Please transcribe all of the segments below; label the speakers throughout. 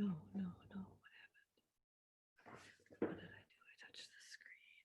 Speaker 1: No, no, no. What happened? What did I do? I touched the screen.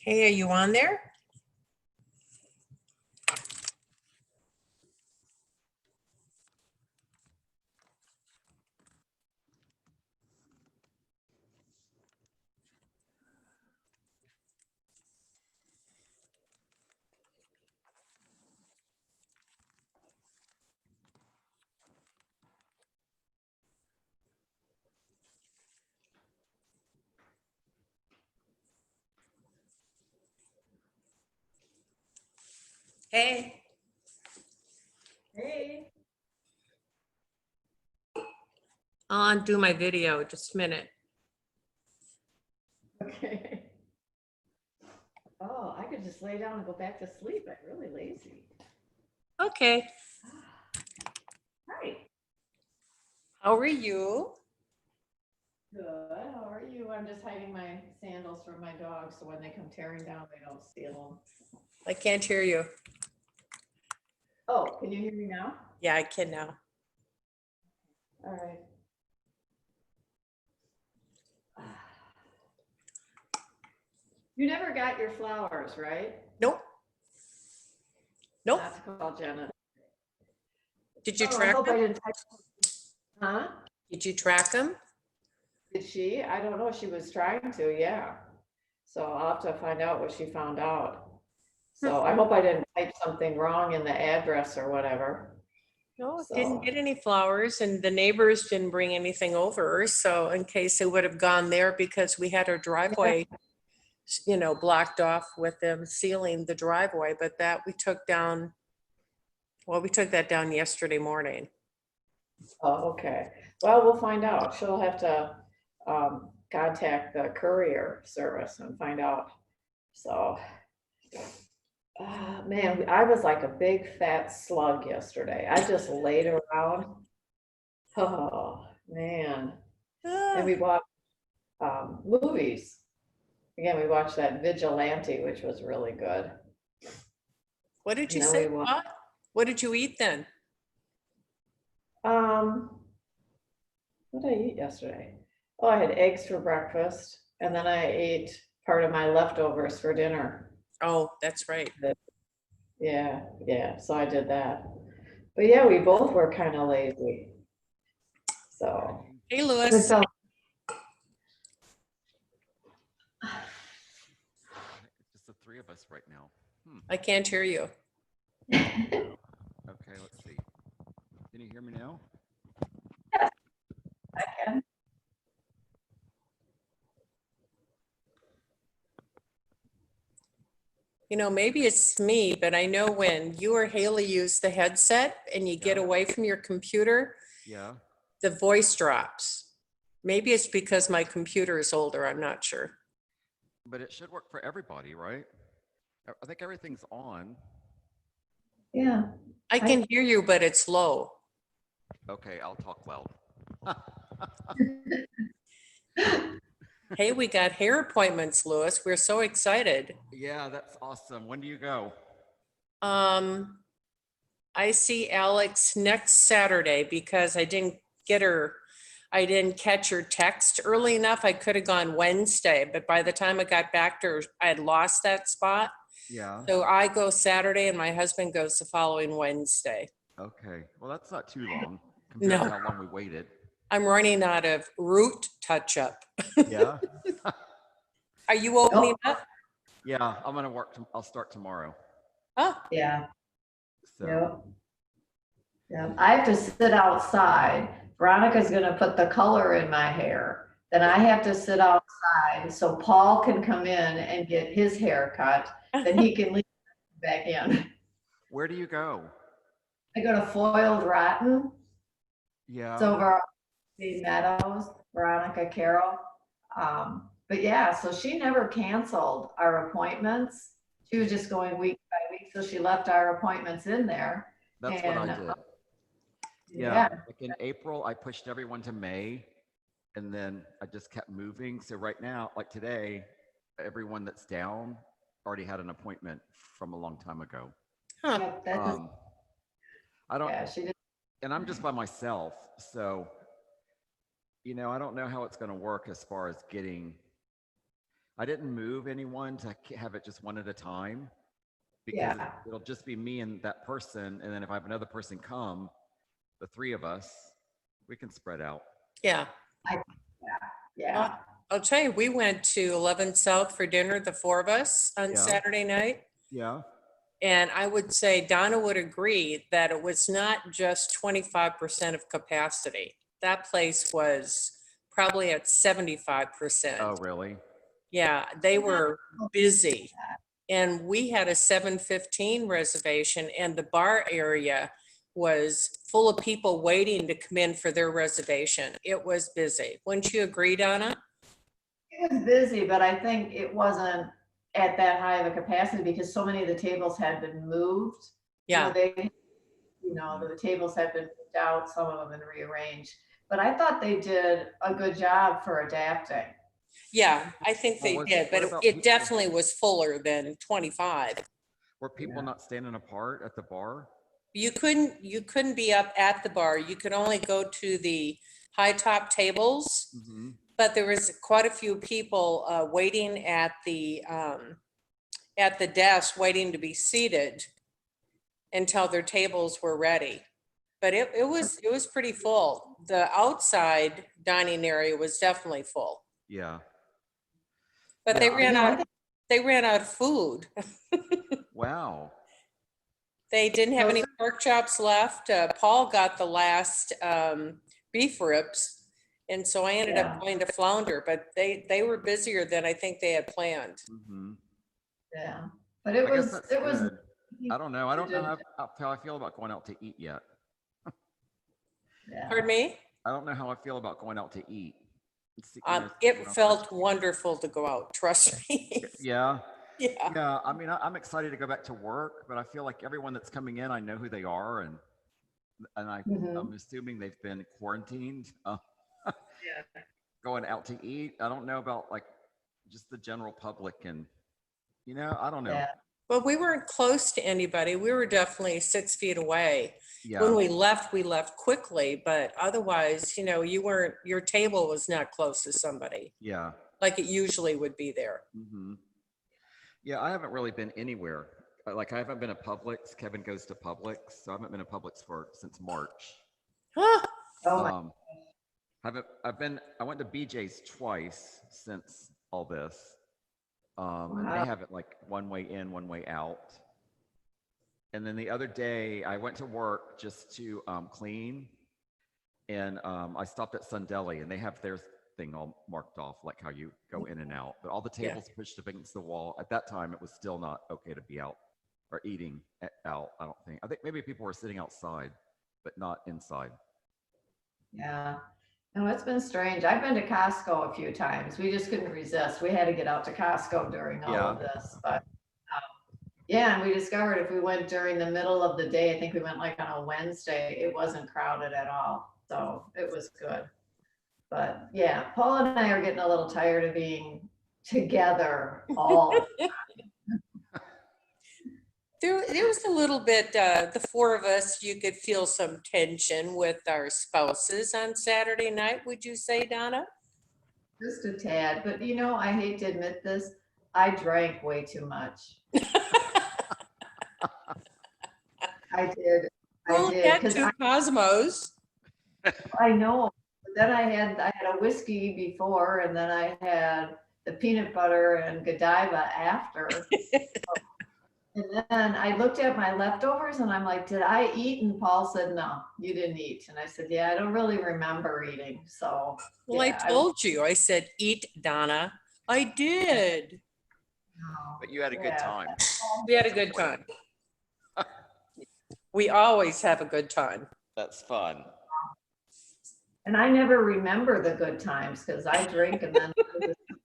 Speaker 1: Hey, are you on there? Hey.
Speaker 2: Hey.
Speaker 1: I'll undo my video, just a minute.
Speaker 2: Okay. Oh, I could just lay down and go back to sleep. I'm really lazy.
Speaker 1: Okay,
Speaker 2: Hi.
Speaker 1: how are you?
Speaker 2: Good. How are you? I'm just hiding my sandals from my dog, so when they come tearing down, they don't steal them.
Speaker 1: I can't hear you.
Speaker 2: Oh, can you hear me now?
Speaker 1: Yeah, I can now.
Speaker 2: All right. You never got your flowers, right?
Speaker 1: Nope. Nope.
Speaker 2: Not to call Jenna.
Speaker 1: Did you
Speaker 2: Oh, I
Speaker 1: track
Speaker 2: hope I
Speaker 1: them?
Speaker 2: didn't text. Huh?
Speaker 1: Did you track them?
Speaker 2: Did she? I don't know. She was trying to, yeah. So I'll have to find out what she found out. So I hope I didn't type something wrong in the address or whatever.
Speaker 1: No,
Speaker 2: So-
Speaker 1: didn't get any flowers, and the neighbors didn't bring anything over. So in case they would have gone there, because we had our driveway, you know, blocked off with them sealing the driveway, but that we took down. Well, we took that down yesterday morning.
Speaker 2: Oh, okay. Well, we'll find out. She'll have to contact the courier service and find out. So, man, I was like a big fat slug yesterday. I just laid around. Oh, man. And we watched movies. Again, we watched that Vigilante, which was really good.
Speaker 1: What did you
Speaker 2: And then
Speaker 1: say?
Speaker 2: we wa-
Speaker 1: What? What did you eat then?
Speaker 2: What did I eat yesterday? Oh, I had eggs for breakfast, and then I ate part of my leftovers for dinner.
Speaker 1: Oh, that's right.
Speaker 2: Yeah, so I did that. But yeah, we both were kind of lazy. So,
Speaker 1: Hey, Louis.
Speaker 2: so
Speaker 3: It's just the three of us right now.
Speaker 1: I can't hear you.
Speaker 3: Okay, let's see. Can you hear me now?
Speaker 2: I can.
Speaker 1: You know, maybe it's me, but I know when you or Haley use the headset and you get
Speaker 3: Yeah.
Speaker 1: away from your computer,
Speaker 3: Yeah.
Speaker 1: the voice drops. Maybe it's because my computer is older. I'm not sure.
Speaker 3: But it should work for everybody, right? I think everything's on.
Speaker 2: Yeah.
Speaker 1: I can hear you, but it's low.
Speaker 3: Okay, I'll talk loud.
Speaker 1: Hey, we got hair appointments, Louis. We're so excited.
Speaker 3: Yeah, that's awesome. When do you go?
Speaker 1: I see Alex next Saturday because I didn't catch her text early enough. I could have gone Wednesday, but by the time I got back to her, I had lost that spot.
Speaker 3: Yeah.
Speaker 1: So I go Saturday and my husband goes the following Wednesday.
Speaker 3: Okay. Well, that's not too long compared
Speaker 1: No.
Speaker 3: to how long we waited.
Speaker 1: I'm running out of root touch-up.
Speaker 3: Yeah.
Speaker 1: Are you opening up?
Speaker 3: Yeah, I'm gonna work. I'll start tomorrow.
Speaker 1: Oh,
Speaker 2: Yeah.
Speaker 3: So.
Speaker 2: Yep. Yeah. I have to sit outside. Veronica's gonna put the color in my hair. Then I have to sit outside so Paul can come in and get his hair cut. Then he can leave back in.
Speaker 3: Where do you go?
Speaker 2: I go to Foiled Rotten.
Speaker 3: Yeah.
Speaker 2: It's over the Meadows, Veronica Carroll. But yeah, so she never canceled our appointments. She was just going week by week, so she left our appointments in there.
Speaker 3: That's what I
Speaker 2: And,
Speaker 3: did. Yeah. Like in April, I pushed everyone to May, and then I just kept moving. So right now, like today, everyone that's down already had an appointment from a long time ago.
Speaker 1: huh.
Speaker 2: Yep, that's just,
Speaker 3: I don't,
Speaker 2: yeah, she did.
Speaker 3: and I'm just by myself. So, I don't know how it's going to work as far as getting I didn't move anyone to have it just one at a time because
Speaker 2: Yeah.
Speaker 3: it'll just be me and that person. And then if I have another person come, the three of us, we can spread out.
Speaker 1: Yeah.
Speaker 2: Yeah.
Speaker 1: I'll tell you, we went to 11 South for dinner, the four of us on
Speaker 3: Yeah.
Speaker 1: Saturday night.
Speaker 3: Yeah.
Speaker 1: And I would say Donna would agree that it was not just 25% of capacity. That place was probably at 75%.
Speaker 3: Oh, really?
Speaker 1: Yeah, they were busy. And we had a 7:15 reservation and the bar area was full of people waiting to come in for their reservation. It was busy. Wouldn't you agree, Donna?
Speaker 2: It was busy, but I think it wasn't at that high of a capacity because so many of the tables had been moved.
Speaker 1: Yeah.
Speaker 2: The tables had been moved out, some of them been rearranged. But I thought they did a good job for adapting.
Speaker 1: Yeah, I think they
Speaker 3: Well,
Speaker 1: did, but
Speaker 3: what about
Speaker 1: it
Speaker 3: people-
Speaker 1: definitely was fuller than 25.
Speaker 3: Were people not standing apart at the bar?
Speaker 1: You couldn't be up at the bar. You could only go to the high top tables,
Speaker 3: Mm-hmm.
Speaker 1: but there was quite a few people waiting at the desk, waiting to be seated until their tables were ready. But it was pretty full. The outside dining area was definitely full,
Speaker 3: Yeah.
Speaker 1: but they
Speaker 3: Yeah,
Speaker 1: ran out of food.
Speaker 3: Wow.
Speaker 1: They didn't have any pork chops left. Paul got the last beef ribs. And so I ended up going to flounder, but they were busier than I think they had planned.
Speaker 3: Mm-hmm.
Speaker 2: Yeah, but it
Speaker 3: I guess
Speaker 2: was,
Speaker 3: that's
Speaker 2: it was,
Speaker 3: good. I don't know. I don't know how I feel about going out to eat yet.
Speaker 2: yeah.
Speaker 1: Pardon me?
Speaker 3: I don't know how I feel about going out to eat.
Speaker 1: It felt wonderful to go out, trust me.
Speaker 3: Yeah.
Speaker 1: Yeah.
Speaker 3: Yeah. I mean, I'm excited to go back to work, but I feel like everyone that's coming in, I know who they are, and I'm assuming they've been quarantined.
Speaker 2: Yeah.
Speaker 3: Going out to eat. I don't know about like just the general public, and I don't know.
Speaker 2: Yeah.
Speaker 1: Well, we weren't close to anybody. We were definitely 6 feet away.
Speaker 3: Yeah.
Speaker 1: When we left quickly, but otherwise, your table was not close to somebody
Speaker 3: Yeah.
Speaker 1: like it usually would be there.
Speaker 3: Mm-hmm. Yeah, I haven't really been anywhere. Like I haven't been to Publix. Kevin goes to Publix, so I haven't been to Publix since March.
Speaker 1: Huh.
Speaker 2: Oh my.
Speaker 3: I went to BJ's twice since all this. And
Speaker 2: Wow.
Speaker 3: they have it like one way in, one way out. And then the other day I went to work just to clean, and I stopped at Sun Deli, and they have their thing all marked off, like how you go in and out, but all the tables pushed up against the wall. At that time, it was still not okay to be out or eating out. I think maybe people were sitting outside, but not inside.
Speaker 2: Yeah. No, it's been strange. I've been to Costco a few times. We just couldn't resist. We had to get out to Costco during all of this, but yeah, and we discovered if we went during the middle of the day, I think we went like on a Wednesday, it wasn't crowded at all. So it was good. But yeah, Paul and I are getting a little tired of being together all.
Speaker 1: There was a little bit, the four of us, you could feel some tension with our spouses on Saturday night, would you say, Donna?
Speaker 2: Just a tad, but I hate to admit this, I drank way too much. I did.
Speaker 1: Well, we had two Cosmos.
Speaker 2: I know. But then I had a whiskey before, and then I had the peanut butter and Godiva after. And then I looked at my leftovers and I'm like, did I eat? And Paul said, no, you didn't eat. And I said, yeah, I don't really remember eating. So.
Speaker 1: Well,
Speaker 2: yeah,
Speaker 1: I told you, I said, eat, Donna. I did.
Speaker 3: But you had a good time.
Speaker 1: We had a good time. We always have a good time.
Speaker 3: That's fun.
Speaker 2: And I never remember the good times because I drink and then I just don't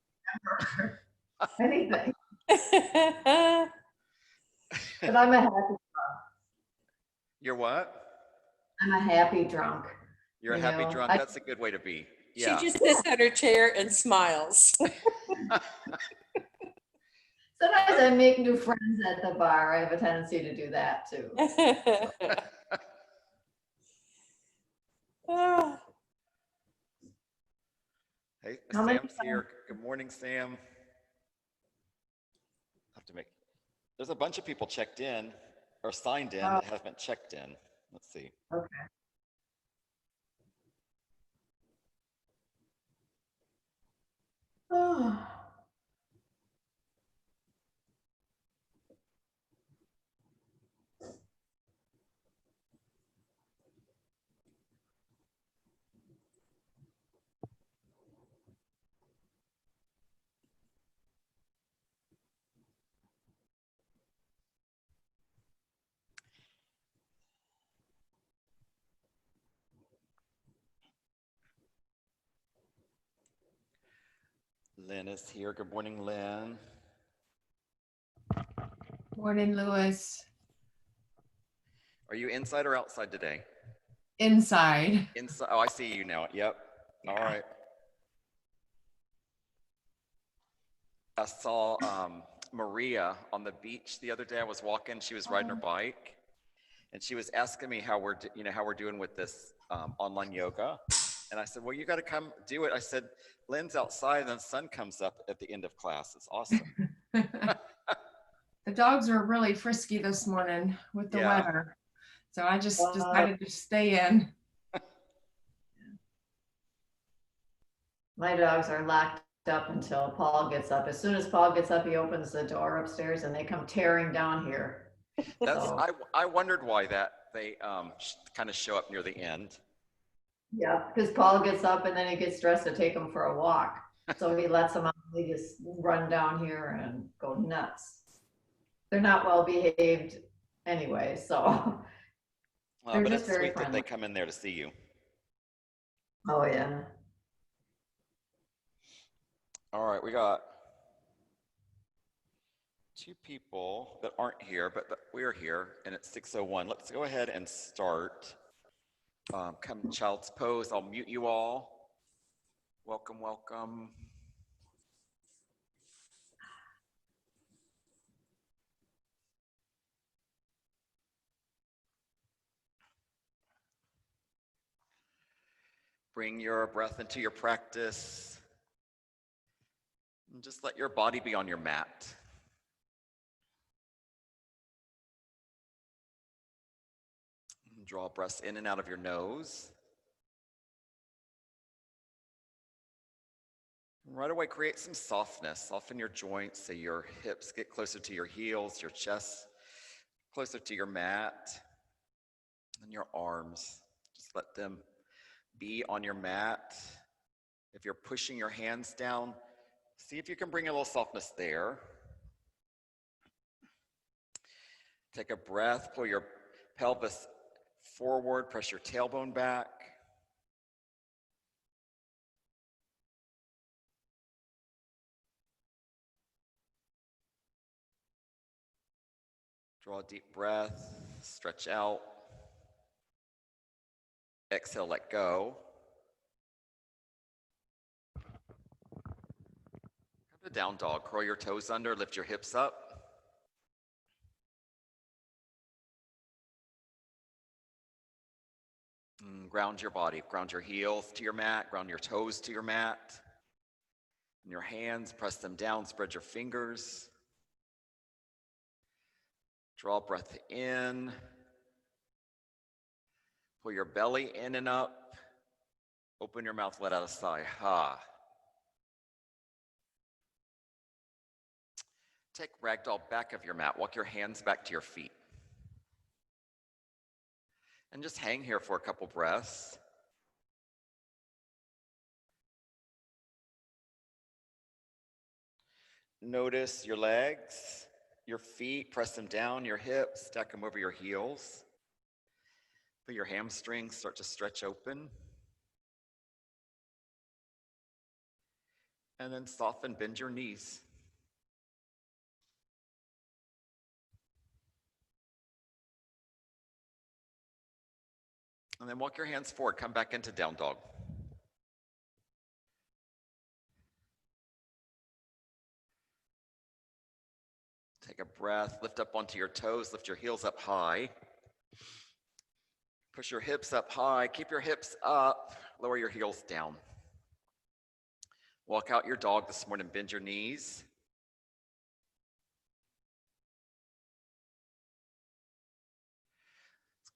Speaker 2: remember anything. But I'm a happy drunk.
Speaker 3: You're what?
Speaker 2: I'm a happy drunk.
Speaker 3: You're a happy drunk. That's a good way to be. Yeah.
Speaker 1: She just sits on her chair and smiles.
Speaker 2: Sometimes I make new friends at the bar. I have a tendency to do that too.
Speaker 3: Hey, Sam's here. Good morning, Sam.
Speaker 2: How many
Speaker 3: How are you?
Speaker 2: times-
Speaker 3: Good morning, Sam. How are you?
Speaker 2: How many times have you been to Publix?
Speaker 3: Good morning, Sam. There's a bunch of people checked in or signed in that haven't checked in. Let's see.
Speaker 2: Okay. Oh.
Speaker 3: Lynn is here. Good morning, Lynn.
Speaker 4: Morning, Lewis.
Speaker 3: Are you inside or outside today?
Speaker 4: Inside.
Speaker 3: Inside. Oh, I see you now. Yep. All right. I saw Maria on the beach the other day. I was walking. She was riding her bike, and she was asking me how we're doing with this online yoga. And I said, well, you got to come do it. I said, Lynn's outside, and the sun comes up at the end of class. It's awesome.
Speaker 4: The dogs were really frisky this morning with the weather. So I just decided to stay in.
Speaker 2: My dogs are locked up until Paul gets up. As soon as Paul gets up, he opens the door upstairs and they come tearing down here.
Speaker 3: I wondered why that they kind of show up near the end.
Speaker 2: Yeah, because Paul gets up and then he gets dressed to take them for a walk. So he lets them out. They just run down here and go nuts. They're not well behaved anyway, so they're
Speaker 3: But
Speaker 2: just
Speaker 3: it's
Speaker 2: very
Speaker 3: sweet
Speaker 2: friendly.
Speaker 3: that they come in there to see you.
Speaker 2: Oh yeah.
Speaker 3: All right, we got 2 people that aren't here, but we're here, and it's 6:01. Let's go ahead and start. Come child's pose. I'll mute you all. Welcome, welcome. Bring your breath into your practice. And just let your body be on your mat. And draw breaths in and out of your nose. And right away, create some softness. Soften your joints so your hips get closer to your heels, your chest closer to your mat, and your arms. Just let them be on your mat. If you're pushing your hands down, see if you can bring a little softness there. Take a breath, pull your pelvis forward, press your tailbone back. Draw a deep breath, stretch out. Exhale, let go. Come to down dog. Curl your toes under, lift your hips up. And ground your body. Ground your heels to your mat. Ground your toes to your mat. And your hands, press them down. Spread your fingers. Draw breath in. Pull your belly in and up. Open your mouth, let out a sigh. Ha. Take ragdoll back of your mat. Walk your hands back to your feet. And just hang here for a couple breaths. Notice your legs, your feet, press them down, your hips, stack them over your heels. Feel your hamstrings start to stretch open. And then soften, bend your knees. And then walk your hands forward, come back into down dog. Take a breath, lift up onto your toes, lift your heels up high. Push your hips up high, keep your hips up, lower your heels down. Walk out your dog this morning, bend your knees.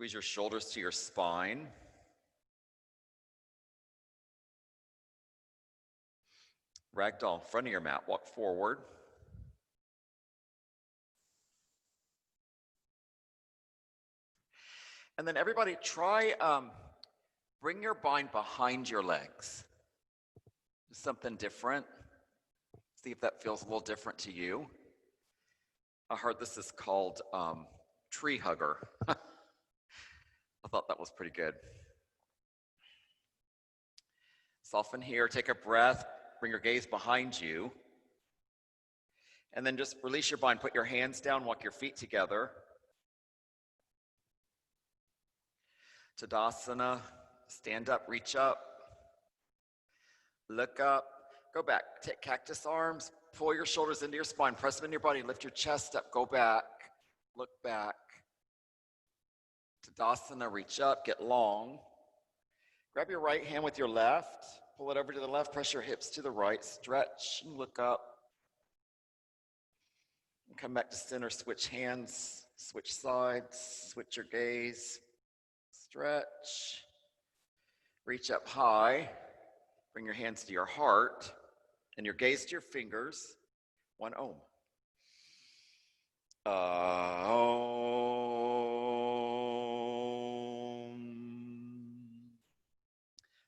Speaker 3: Squeeze your shoulders to your spine. Ragdoll, front of your mat, walk forward. And then everybody try, bring your bind behind your legs. Just something different. See if that feels a little different to you. I heard this is called tree hugger. I thought that was pretty good. Soften here, take a breath, bring your gaze behind you. And then just release your bind, put your hands down, walk your feet together. Tadasana, stand up, reach up, look up, go back, take cactus arms, pull your shoulders into your spine, press them into your body, lift your chest up, go back, look back. Tadasana, reach up, get long. Grab your right hand with your left, pull it over to the left, press your hips to the right, stretch and look up. And come back to center, switch hands, switch sides, switch your gaze, stretch. Reach up high, bring your hands to your heart and your gaze to your fingers. One Om.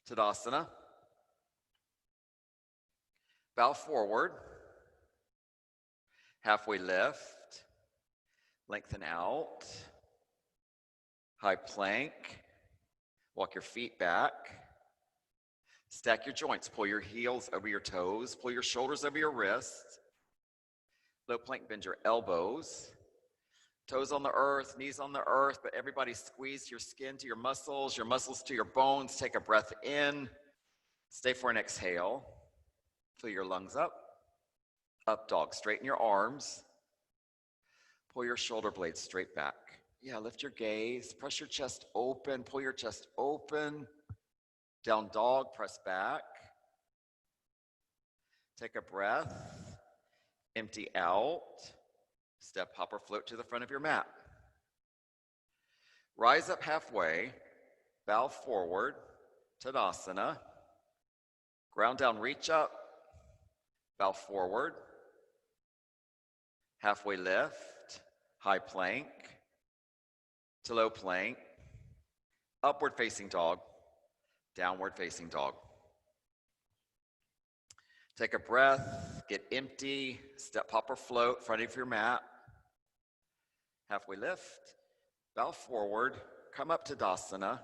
Speaker 3: Tadasana. Bow forward. Halfway lift. Lengthen out. High plank. Walk your feet back. Stack your joints. Pull your heels over your toes. Pull your shoulders over your wrists. Low plank, bend your elbows. Toes on the earth, knees on the earth, but everybody squeeze your skin to your muscles to your bones. Take a breath in. Stay for an exhale. Fill your lungs up. Up dog. Straighten your arms. Pull your shoulder blades straight back. Yeah, lift your gaze. Press your chest open. Pull your chest open. Down dog. Press back. Take a breath. Empty out. Step, hop, or float to the front of your mat. Rise up halfway. Bow forward. Tadasana. Ground down, reach up. Bow forward. Halfway lift. High plank. To low plank. Upward facing dog. Downward facing dog. Take a breath. Get empty. Step, hop, or float. Front of your mat. Halfway lift, bow forward, come up to Tadasana,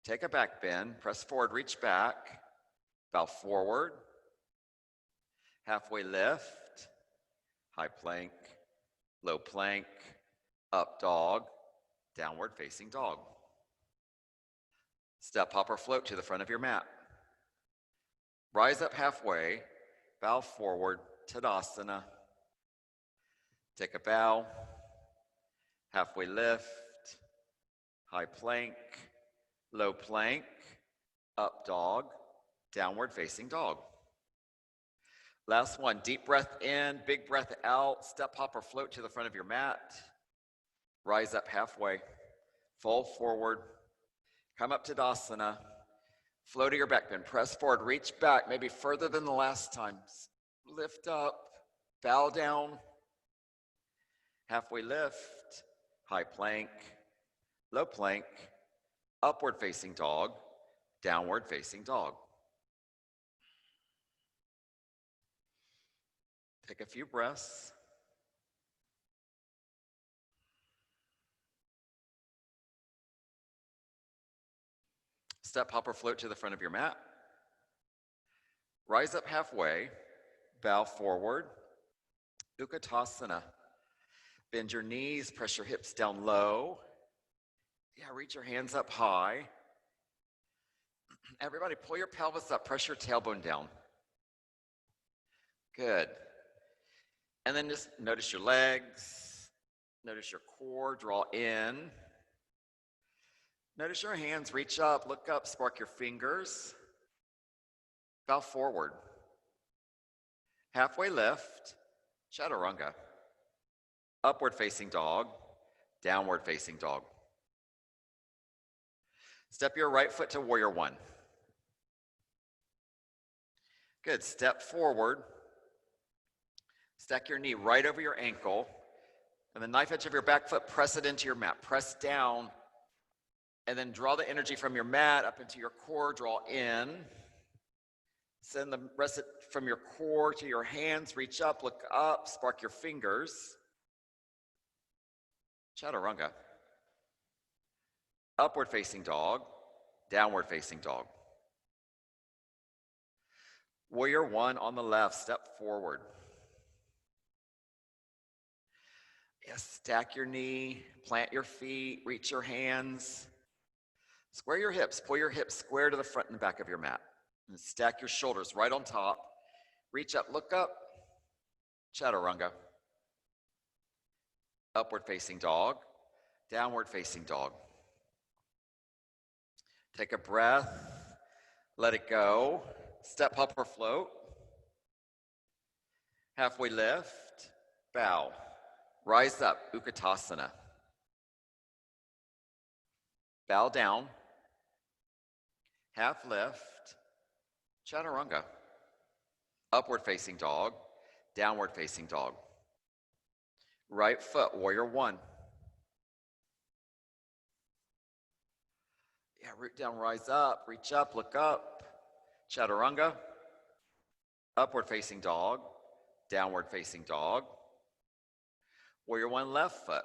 Speaker 3: take a back bend, press forward, reach back, bow forward, halfway lift, high plank, low plank, up dog, downward facing dog. Step, hop, or float to the front of your mat. Rise up halfway, bow forward, Tadasana. Take a bow, halfway lift, high plank, low plank, up dog, downward facing dog. Last one, deep breath in, big breath out, step, hop, or float to the front of your mat. Rise up halfway, fold forward, come up to Tadasana, flow to your back bend, press forward, reach back, maybe further than the last time. Lift up, bow down, halfway lift, high plank, low plank, upward facing dog, downward facing dog. Take a few breaths. Step, hop, or float to the front of your mat. Rise up halfway, bow forward, Utkatasana. Bend your knees, press your hips down low. Yeah, reach your hands up high. Everybody pull your pelvis up, press your tailbone down. Good. And then just notice your legs, notice your core, draw in. Notice your hands, reach up, look up, spark your fingers. Bow forward. Halfway lift, chaturanga. Upward facing dog, downward facing dog. Step your right foot to warrior one. Good, step forward. Stack your knee right over your ankle. And the knife edge of your back foot, press it into your mat. Press down. And then draw the energy from your mat up into your core. Draw in. Send the rest from your core to your hands. Reach up, look up, spark your fingers. Chaturanga. Upward facing dog. Downward facing dog. Warrior one on the left, step forward. Yes, stack your knee, plant your feet, reach your hands. Square your hips, pull your hips square to the front and back of your mat. And stack your shoulders right on top. Reach up, look up. Chaturanga. Upward facing dog, downward facing dog. Take a breath, let it go. Step, hop, or float. Halfway lift, bow. Rise up, Utkatasana. Bow down. Half lift, Chaturanga. Upward facing dog, downward facing dog. Right foot, warrior one. Yeah, root down, rise up, reach up, look up. Chaturanga. Upward facing dog, downward facing dog. Warrior one, left foot.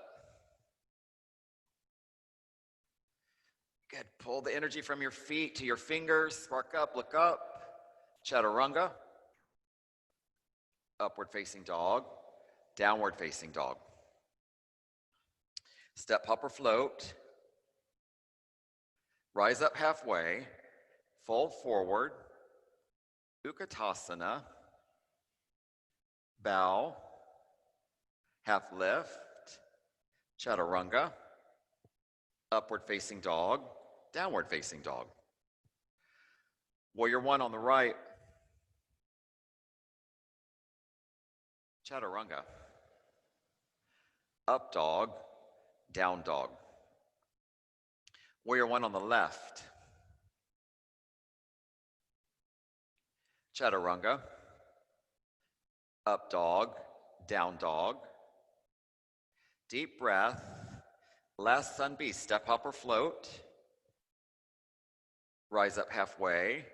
Speaker 3: Good, pull the energy from your feet to your fingers, spark up, look up. Chaturanga. Upward facing dog, downward facing dog. Step, hop, or float. Rise up halfway, fold forward, Utkatasana, bow, half lift, Chaturanga, upward facing dog, downward facing dog. Warrior one on the right, Chaturanga, up dog, down dog. Warrior one on the left, Chaturanga, up dog, down dog. Deep breath. Last sun beast, step, hop, or float. Rise up halfway,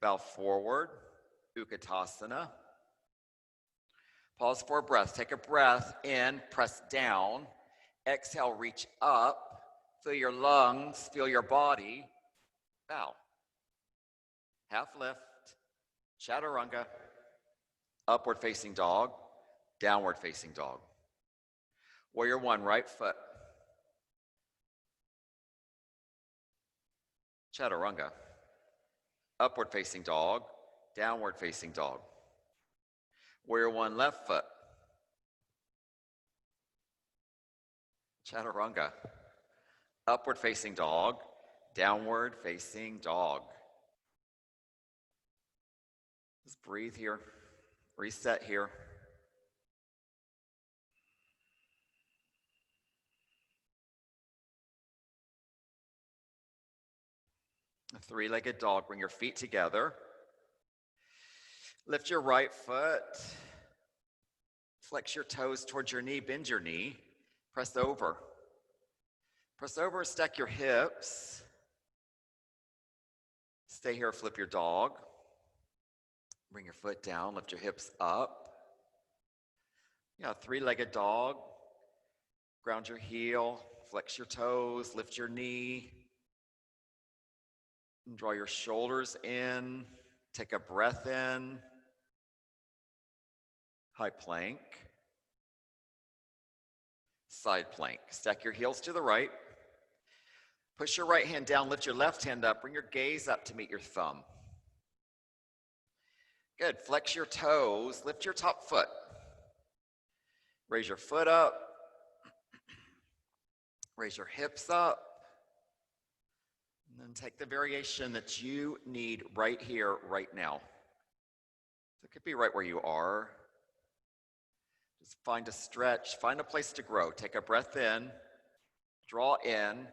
Speaker 3: bow forward, Utkatasana. Pause for a breath. Take a breath in, press down. Exhale, reach up. Feel your lungs, feel your body. Bow. Half lift, Chaturanga. Upward facing dog, downward facing dog. Warrior one, right foot. Chaturanga. Upward facing dog, downward facing dog. Warrior one, left foot. Chaturanga. Upward facing dog, downward facing dog. Just breathe here, reset here. A three-legged dog, bring your feet together. Lift your right foot. Flex your toes towards your knee, bend your knee. Press over. Press over, stack your hips. Stay here, flip your dog. Bring your foot down, lift your hips up. Yeah, three-legged dog. Ground your heel, flex your toes, lift your knee. And draw your shoulders in. Take a breath in. High plank. Side plank. Stack your heels to the right. Push your right hand down, lift your left hand up, bring your gaze up to meet your thumb. Good, flex your toes, lift your top foot. Raise your foot up. Raise your hips up. And then take the variation that you need right here, right now. So it could be right where you are. Just find a stretch, find a place to grow. Take a breath in, draw in,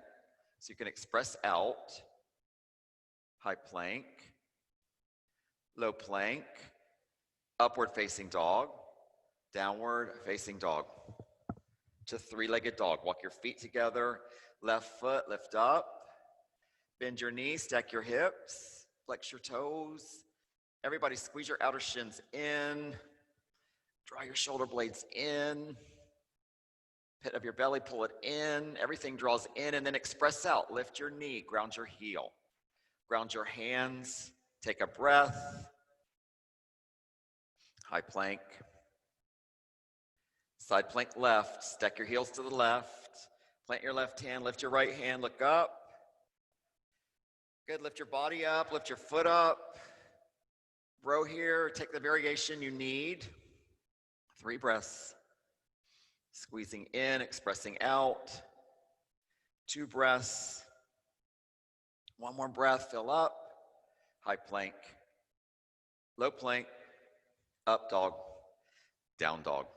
Speaker 3: so you can express out. high plank, low plank, upward facing dog, downward facing dog. To three-legged dog. Walk your feet together, left foot, lift up, bend your knees, stack your hips, flex your toes. Everybody squeeze your outer shins in, draw your shoulder blades in, pit of your belly, pull it in, everything draws in, and then express out. Lift your knee, ground your heel, ground your hands, take a breath, high plank, side plank left, stack your heels to the left, plant your left hand, lift your right hand, look up. Good, lift your body up, lift your foot up. Row here, take the variation you need. 3 breaths. Squeezing in, expressing out. 2 breaths. 1 more breath, fill up. High plank. Low plank. Up dog. Down dog.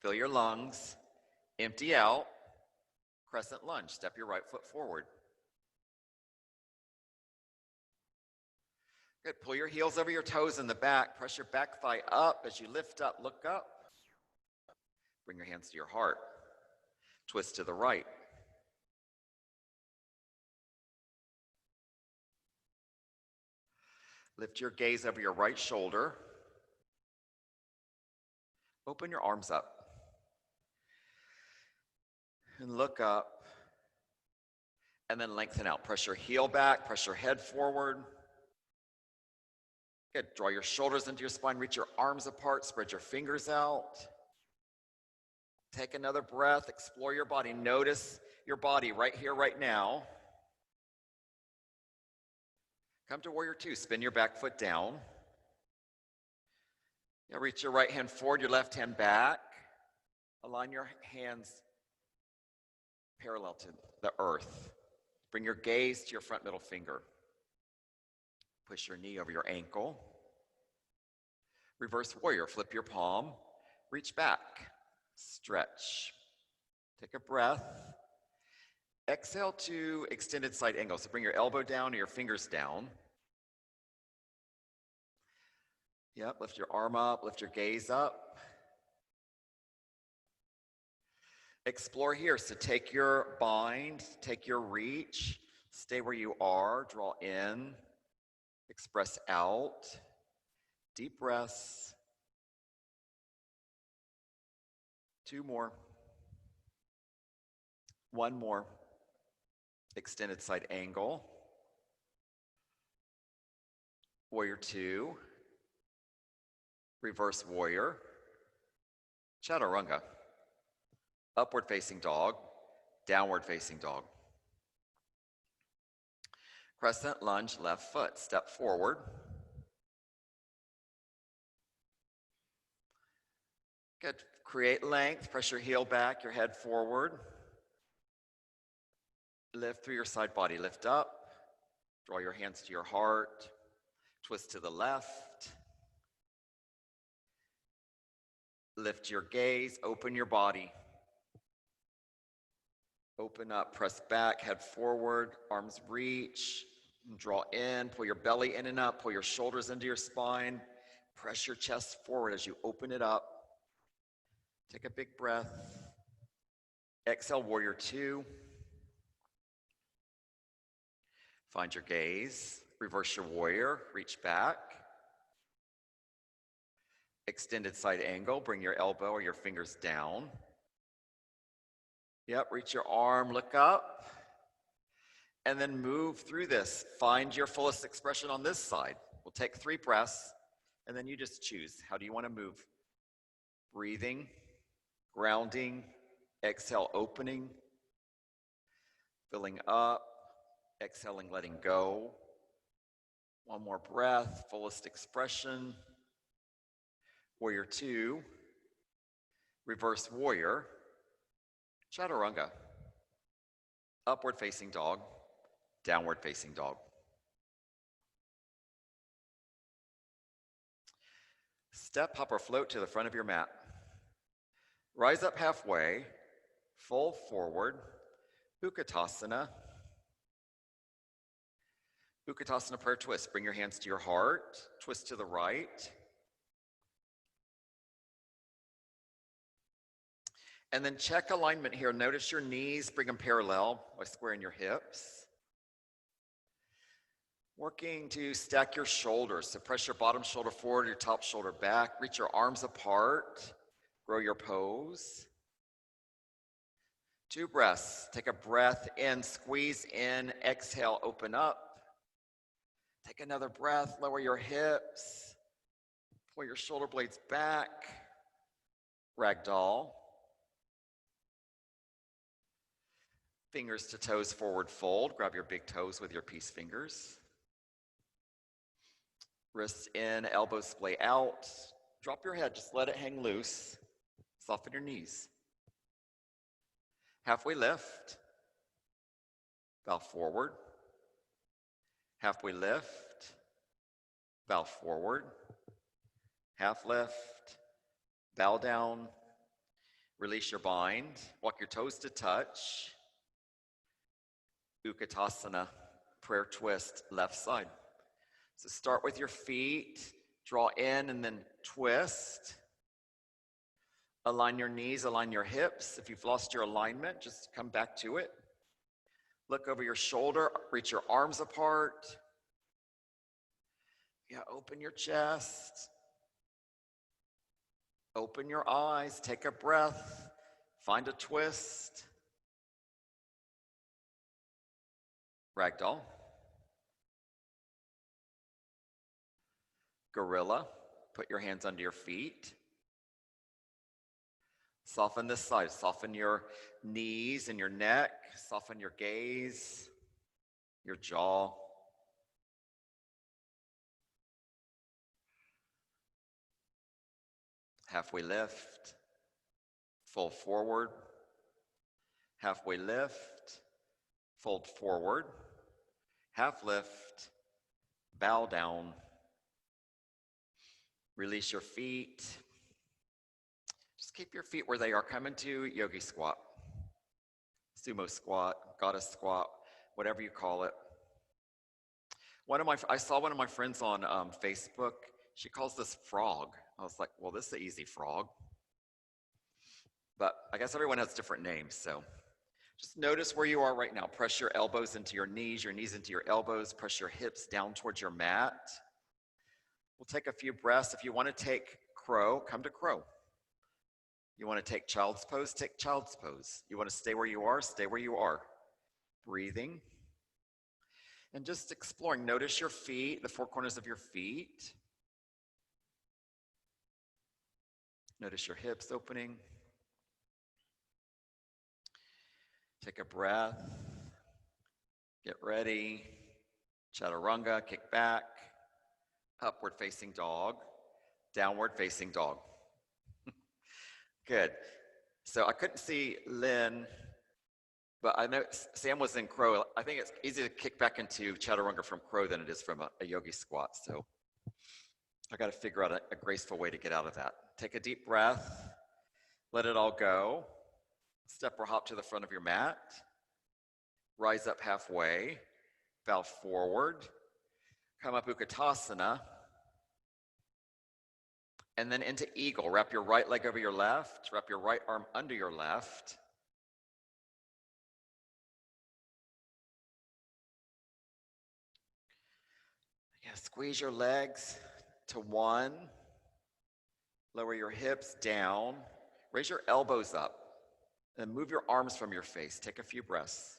Speaker 3: Fill your lungs. Empty out. Crescent lunge. Step your right foot forward. Good. Pull your heels over your toes in the back. Press your back thigh up as you lift up. Look up. Bring your hands to your heart. Twist to the right. Lift your gaze over your right shoulder. Open your arms up. And look up. And then lengthen out. Press your heel back. Press your head forward. Good. Draw your shoulders into your spine. Reach your arms apart. Spread your fingers out. Take another breath. Explore your body. Notice your body right here, right now. Come to warrior 2. Spin your back foot down. Now reach your right hand forward, your left hand back. Align your hands parallel to the earth. Bring your gaze to your front middle finger. Push your knee over your ankle. Reverse warrior. Flip your palm. Reach back. Stretch. Take a breath. Exhale to extended side angle. So bring your elbow down or your fingers down. Yep, lift your arm up, lift your gaze up. Explore here. So take your bind, take your reach, stay where you are, draw in, express out. Deep breaths. 2 more. 1 more. Extended side angle. Warrior 2. Reverse warrior. Chaturanga. Upward facing dog. Downward facing dog. Crescent lunge, left foot. Step forward. Good. Create length. Press your heel back, your head forward. Lift through your side body. Lift up. Draw your hands to your heart. Twist to the left. Lift your gaze. Open your body. Open up. Press back. Head forward. Arms reach. Draw in. Pull your belly in and up. Pull your shoulders into your spine. Press your chest forward as you open it up. Take a big breath. Exhale, warrior 2. Find your gaze. Reverse your warrior. Reach back. Extended side angle. Bring your elbow or your fingers down. Yep, reach your arm, look up. And then move through this. Find your fullest expression on this side. We'll take 3 breaths, and then you just choose. How do you want to move? Breathing, grounding, exhale, opening, filling up, exhaling, letting go. 1 more breath, fullest expression. Warrior 2, reverse warrior, chaturanga, upward facing dog, downward facing dog. Step, hop, or float to the front of your mat. Rise up halfway, fold forward, Utkatasana. Utkatasana prayer twist. Bring your hands to your heart. Twist to the right. And then check alignment here. Notice your knees. Bring them parallel by squaring your hips. Working to stack your shoulders. So press your bottom shoulder forward, your top shoulder back. Reach your arms apart. Grow your pose. 2 breaths. Take a breath in, squeeze in, exhale, open up. Take another breath, lower your hips. Pull your shoulder blades back. Ragdoll. Fingers to toes forward fold. Grab your big toes with your peace fingers. Wrists in, elbows splay out. Drop your head, just let it hang loose. Soften your knees. Halfway lift. Bow forward. Halfway lift. Bow forward. Half lift. Bow down. Release your bind. Walk your toes to touch. Utkatasana, prayer twist, left side. So start with your feet, draw in and then twist. Align your knees, align your hips. If you've lost your alignment, just come back to it. Look over your shoulder, reach your arms apart. Yeah, open your chest. Open your eyes, take a breath, find a twist. Ragdoll. Gorilla. Put your hands under your feet. Soften this side. Soften your knees and your neck. Soften your gaze, your jaw. Halfway lift. Fold forward. Halfway lift. Fold forward. Half lift. Bow down. Release your feet. Just keep your feet where they are. Come into yogi squat, sumo squat, goddess squat, whatever you call it. I saw one of my friends on Facebook. She calls this frog. I was like, well, this is an easy frog. But I guess everyone has different names. So just notice where you are right now. Press your elbows into your knees into your elbows. Press your hips down towards your mat. We'll take a few breaths. If you want to take crow, come to crow. You want to take child's pose, take child's pose. You want to stay where you are, stay where you are. Breathing. And just exploring. Notice your feet, the 4 corners of your feet. Notice your hips opening. Take a breath. Get ready. Chaturanga, kick back. Upward facing dog. Downward facing dog. Good. So I couldn't see Lynn, but I know Sam was in crow. I think it's easier to kick back into chaturanga from crow than it is from a yogi squat. So I got to figure out a graceful way to get out of that. Take a deep breath. Let it all go. Step or hop to the front of your mat. Rise up halfway. Bow forward. Come up Utkatasana. And then into eagle. Wrap your right leg over your left. Wrap your right arm under your left. Yeah, squeeze your legs to 1. Lower your hips down. Raise your elbows up. And move your arms from your face. Take a few breaths.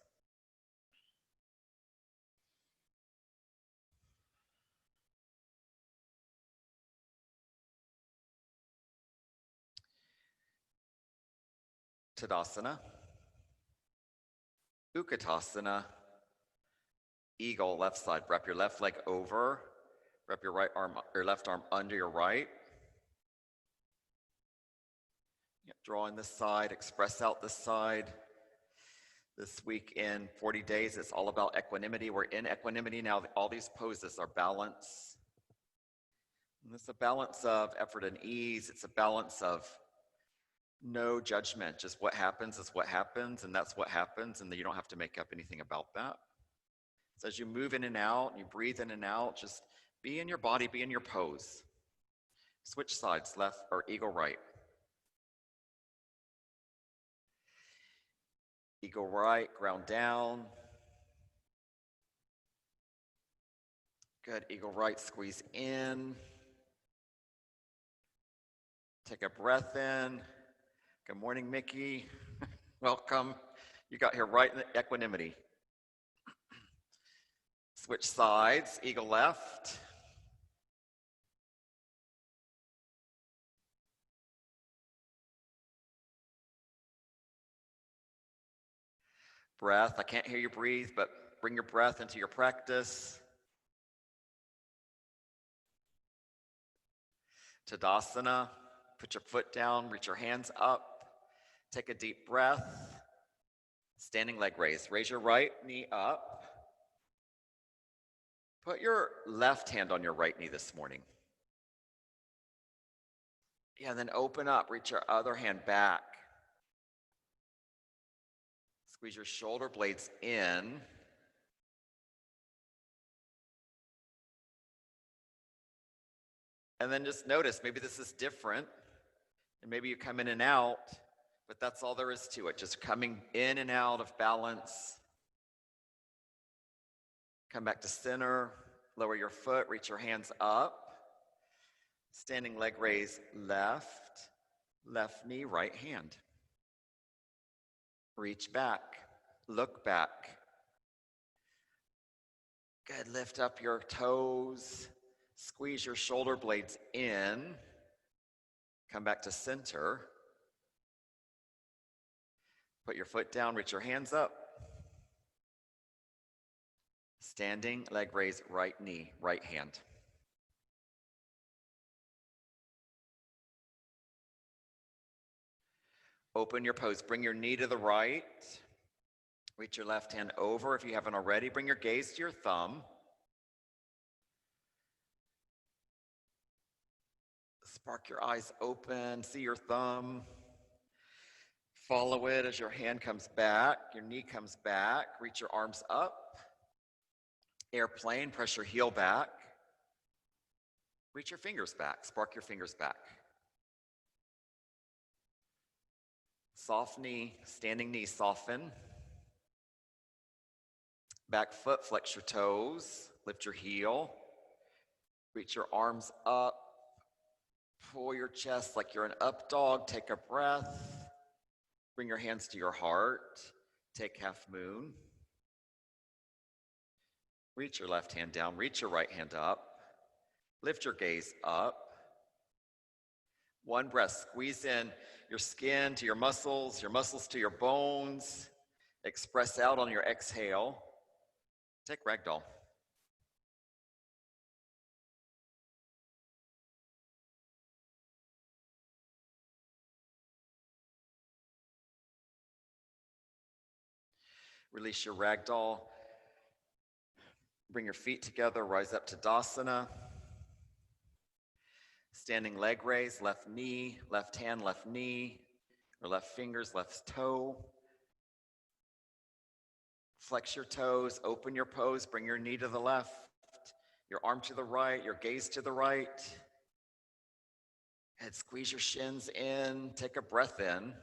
Speaker 3: Tadasana. Utkatasana. Eagle, left side. Wrap your left leg over. Wrap your left arm under your right. Draw in this side, express out this side. This week in 40 days, it's all about equanimity. We're in equanimity now. All these poses are balance. And it's a balance of effort and ease. It's a balance of no judgment. Just what happens is what happens, and that's what happens, and you don't have to make up anything about that. So as you move in and out, you breathe in and out, just be in your body, be in your pose. Switch sides, left or eagle right. Eagle right, ground down. Good, eagle right, squeeze in. Take a breath in. Good morning, Mickey. Welcome. You got here right in the equanimity. Switch sides, eagle left. Breath, I can't hear you breathe, but bring your breath into your practice. Tadasana, put your foot down, reach your hands up. Take a deep breath. Standing leg raise. Raise your right knee up. Put your left hand on your right knee this morning. Yeah, then open up, reach your other hand back. Squeeze your shoulder blades in. And then just notice, maybe this is different. And maybe you come in and out, but that's all there is to it. Just coming in and out of balance. Come back to center, lower your foot, reach your hands up. Standing leg raise, left knee, right hand. Reach back, look back. Good, lift up your toes, squeeze your shoulder blades in. Come back to center. Put your foot down, reach your hands up. Standing leg raise, right knee, right hand. Open your pose, bring your knee to the right. Reach your left hand over if you haven't already. Bring your gaze to your thumb. Spark your eyes open, see your thumb. Follow it as your hand comes back, your knee comes back. Reach your arms up. Airplane, press your heel back. Reach your fingers back, spark your fingers back. Soft knee, standing knee, soften. Back foot, flex your toes, lift your heel. Reach your arms up. Pull your chest like you're an up dog. Take a breath. Bring your hands to your heart. Take half moon. Reach your left hand down. Reach your right hand up. Lift your gaze up. One breath. Squeeze in your skin to your muscles to your bones. Express out on your exhale. Take ragdoll. Release your ragdoll. Bring your feet together, rise up to Tadasana. Standing leg raise, left knee, left hand, left knee, or left fingers, left toe. Flex your toes, open your pose, bring your knee to the left, your arm to the right, your gaze to the right. Head, squeeze your shins in, take a breath in.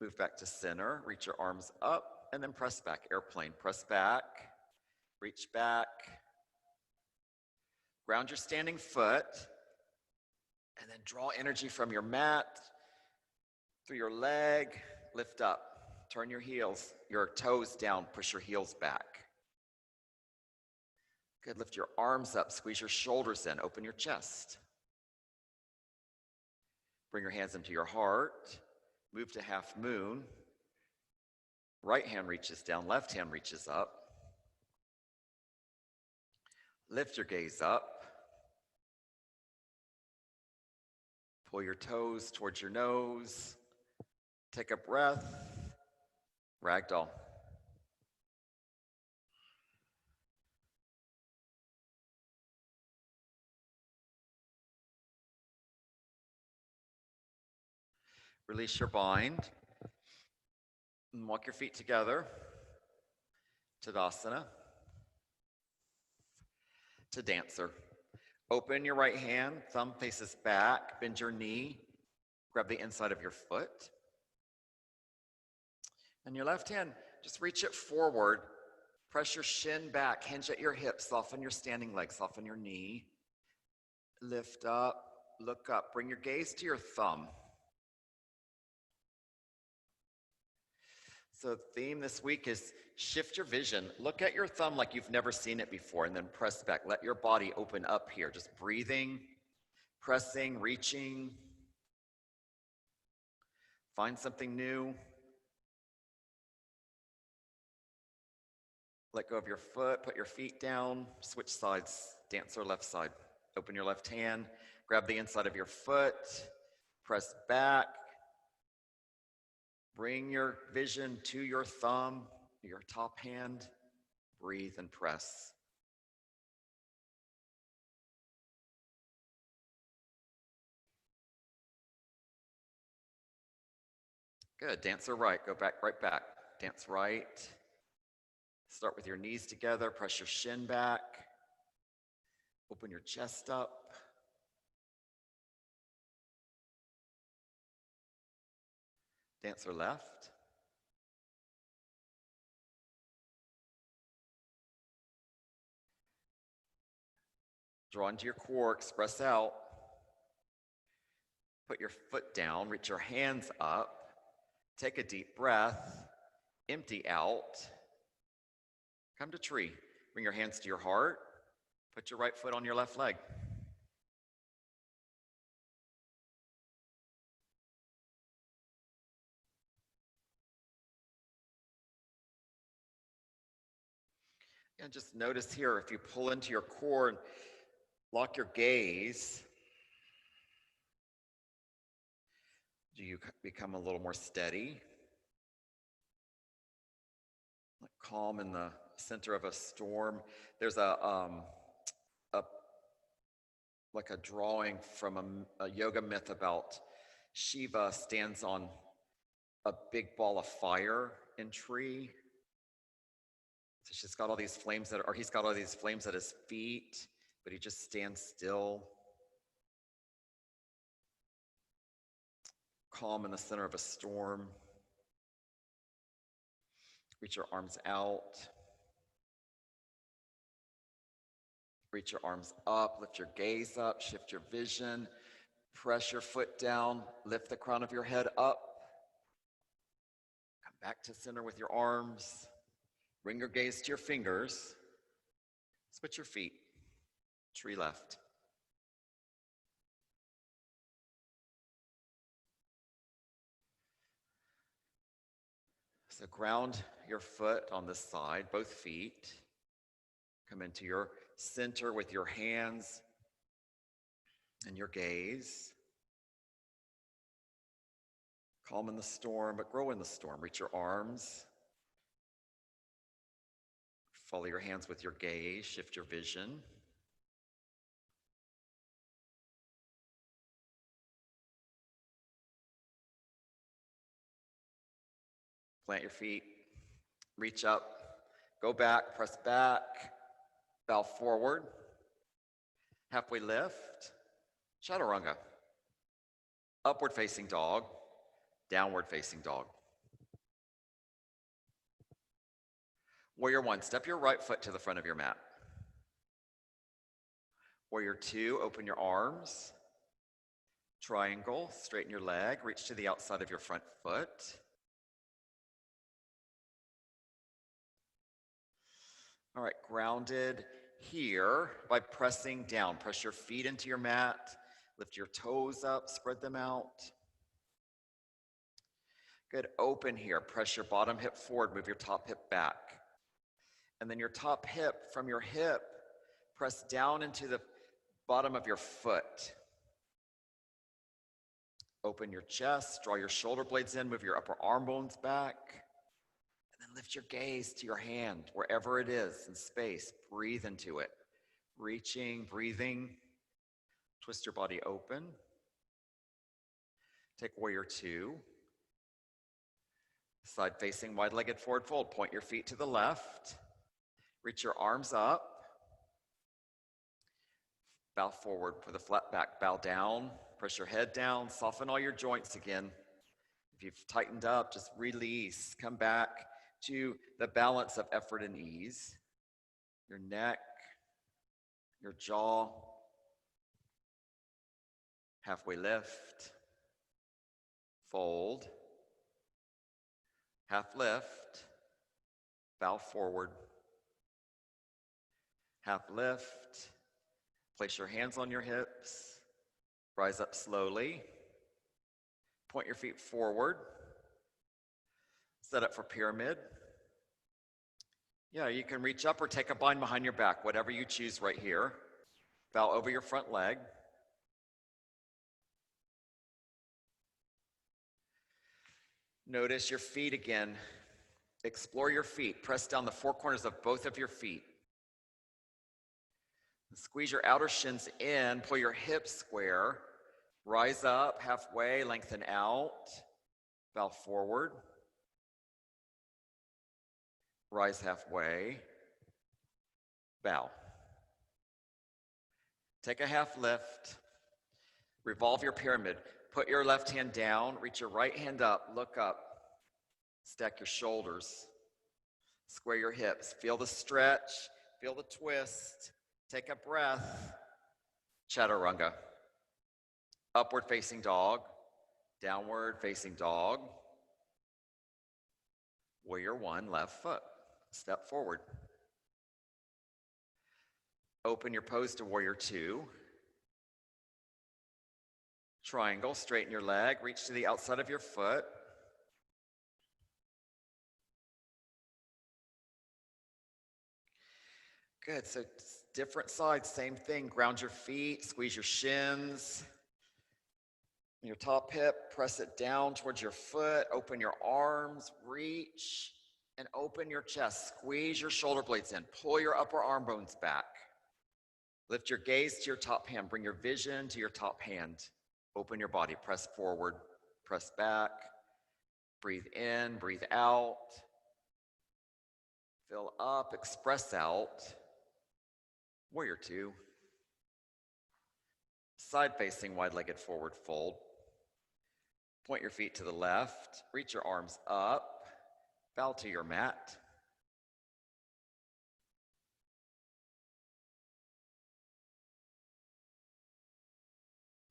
Speaker 3: Move back to center, reach your arms up, and then press back, airplane. Press back, reach back. Ground your standing foot, and then draw energy from your mat, through your leg, lift up. Turn your heels, your toes down, push your heels back. Good, lift your arms up, squeeze your shoulders in, open your chest. Bring your hands into your heart, move to half moon. Right hand reaches down, left hand reaches up. Lift your gaze up. Pull your toes towards your nose. Take a breath. Ragdoll. Release your bind. And walk your feet together. Tadasana. To dancer. Open your right hand, thumb faces back, bend your knee, grab the inside of your foot. And your left hand, just reach it forward, press your shin back, hinge at your hips, soften your standing leg, soften your knee. Lift up, look up, bring your gaze to your thumb. So the theme this week is shift your vision. Look at your thumb like you've never seen it before and then press back. Let your body open up here. Just breathing, pressing, reaching. Find something new. Let go of your foot, put your feet down, switch sides, dancer left side. Open your left hand, grab the inside of your foot, press back. Bring your vision to your thumb, your top hand, breathe and press. Good, dancer right, go back, right back. Dance right. Start with your knees together, press your shin back. Open your chest up. Dancer left. Draw into your core, express out. Put your foot down, reach your hands up. Take a deep breath, empty out. Come to tree. Bring your hands to your heart. Put your right foot on your left leg. And just notice here, if you pull into your core and lock your gaze, do you become a little more steady? Like calm in the center of a storm. There's like a drawing from a yoga myth about Shiva stands on a big ball of fire in tree. So she's got all these flames he's got all these flames at his feet, but he just stands still. Calm in the center of a storm. Reach your arms out. Reach your arms up, lift your gaze up, shift your vision. Press your foot down, lift the crown of your head up. Come back to center with your arms. Bring your gaze to your fingers. Switch your feet. Tree left. So ground your foot on this side, both feet. Come into your center with your hands and your gaze. Calm in the storm, but grow in the storm. Reach your arms. Follow your hands with your gaze. Shift your vision. Plant your feet. Reach up. Go back. Press back. Bow forward. Halfway lift. Chaturanga. Upward facing dog. Downward facing dog. Warrior one, step your right foot to the front of your mat. Warrior two, open your arms. Triangle, straighten your leg, reach to the outside of your front foot. All right, grounded here by pressing down. Press your feet into your mat, lift your toes up, spread them out. Good, open here. Press your bottom hip forward, move your top hip back. And then your top hip, from your hip, press down into the bottom of your foot. Open your chest, draw your shoulder blades in, move your upper arm bones back. And then lift your gaze to your hand, wherever it is in space. Breathe into it. Reaching, breathing. Twist your body open. Take warrior two. Side facing, wide-legged forward fold. Point your feet to the left. Reach your arms up. Bow forward with a flat back. Bow down. Press your head down. Soften all your joints again. If you've tightened up, just release. Come back to the balance of effort and ease. Your neck, your jaw. Halfway lift. Fold. Half lift. Bow forward. Half lift. Place your hands on your hips. Rise up slowly. Point your feet forward. Set up for pyramid. Yeah, you can reach up or take a bind behind your back, whatever you choose right here. Bow over your front leg. Notice your feet again. Explore your feet. Press down the four corners of both of your feet. Squeeze your outer shins in. Pull your hips square. Rise up halfway, lengthen out. Bow forward. Rise halfway. Bow. Take a half lift. Revolve your pyramid. Put your left hand down. Reach your right hand up. Look up. Stack your shoulders. Square your hips. Feel the stretch. Feel the twist. Take a breath. Chaturanga. Upward facing dog. Downward facing dog. Warrior one, left foot. Step forward. Open your pose to warrior two. Triangle, straighten your leg, reach to the outside of your foot. Good, so different sides, same thing. Ground your feet, squeeze your shins. Your top hip, press it down towards your foot, open your arms, reach, and open your chest. Squeeze your shoulder blades in, pull your upper arm bones back. Lift your gaze to your top hand, bring your vision to your top hand. Open your body, press forward, press back. Breathe in, breathe out. Fill up, express out. Warrior two. Side facing, wide-legged forward fold. Point your feet to the left, reach your arms up, bow to your mat.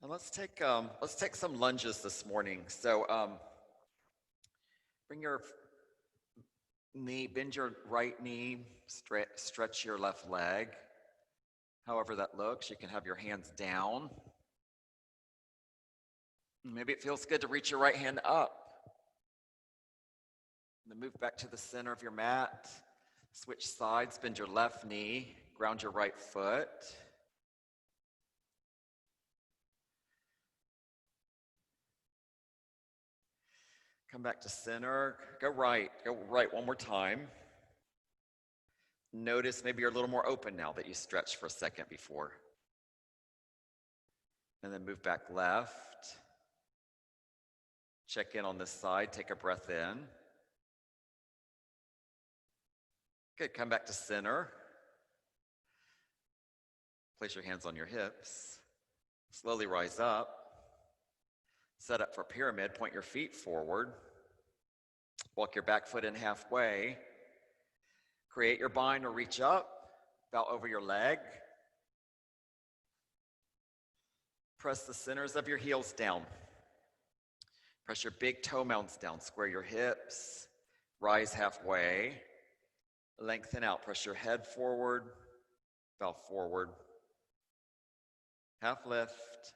Speaker 3: And let's take some lunges this morning. So bring your knee, bend your right knee, stretch your left leg. However that looks, you can have your hands down. Maybe it feels good to reach your right hand up. And then move back to the center of your mat. Switch sides, bend your left knee, ground your right foot. Come back to center, go right one more time. Notice maybe you're a little more open now that you stretched for a second before. And then move back left. Check in on this side, take a breath in. Good, come back to center. Place your hands on your hips. Slowly rise up. Set up for pyramid, point your feet forward. Walk your back foot in halfway. Create your bind or reach up. Bow over your leg. Press the centers of your heels down. Press your big toe mounds down. Square your hips. Rise halfway. Lengthen out. Press your head forward. Bow forward. Half lift.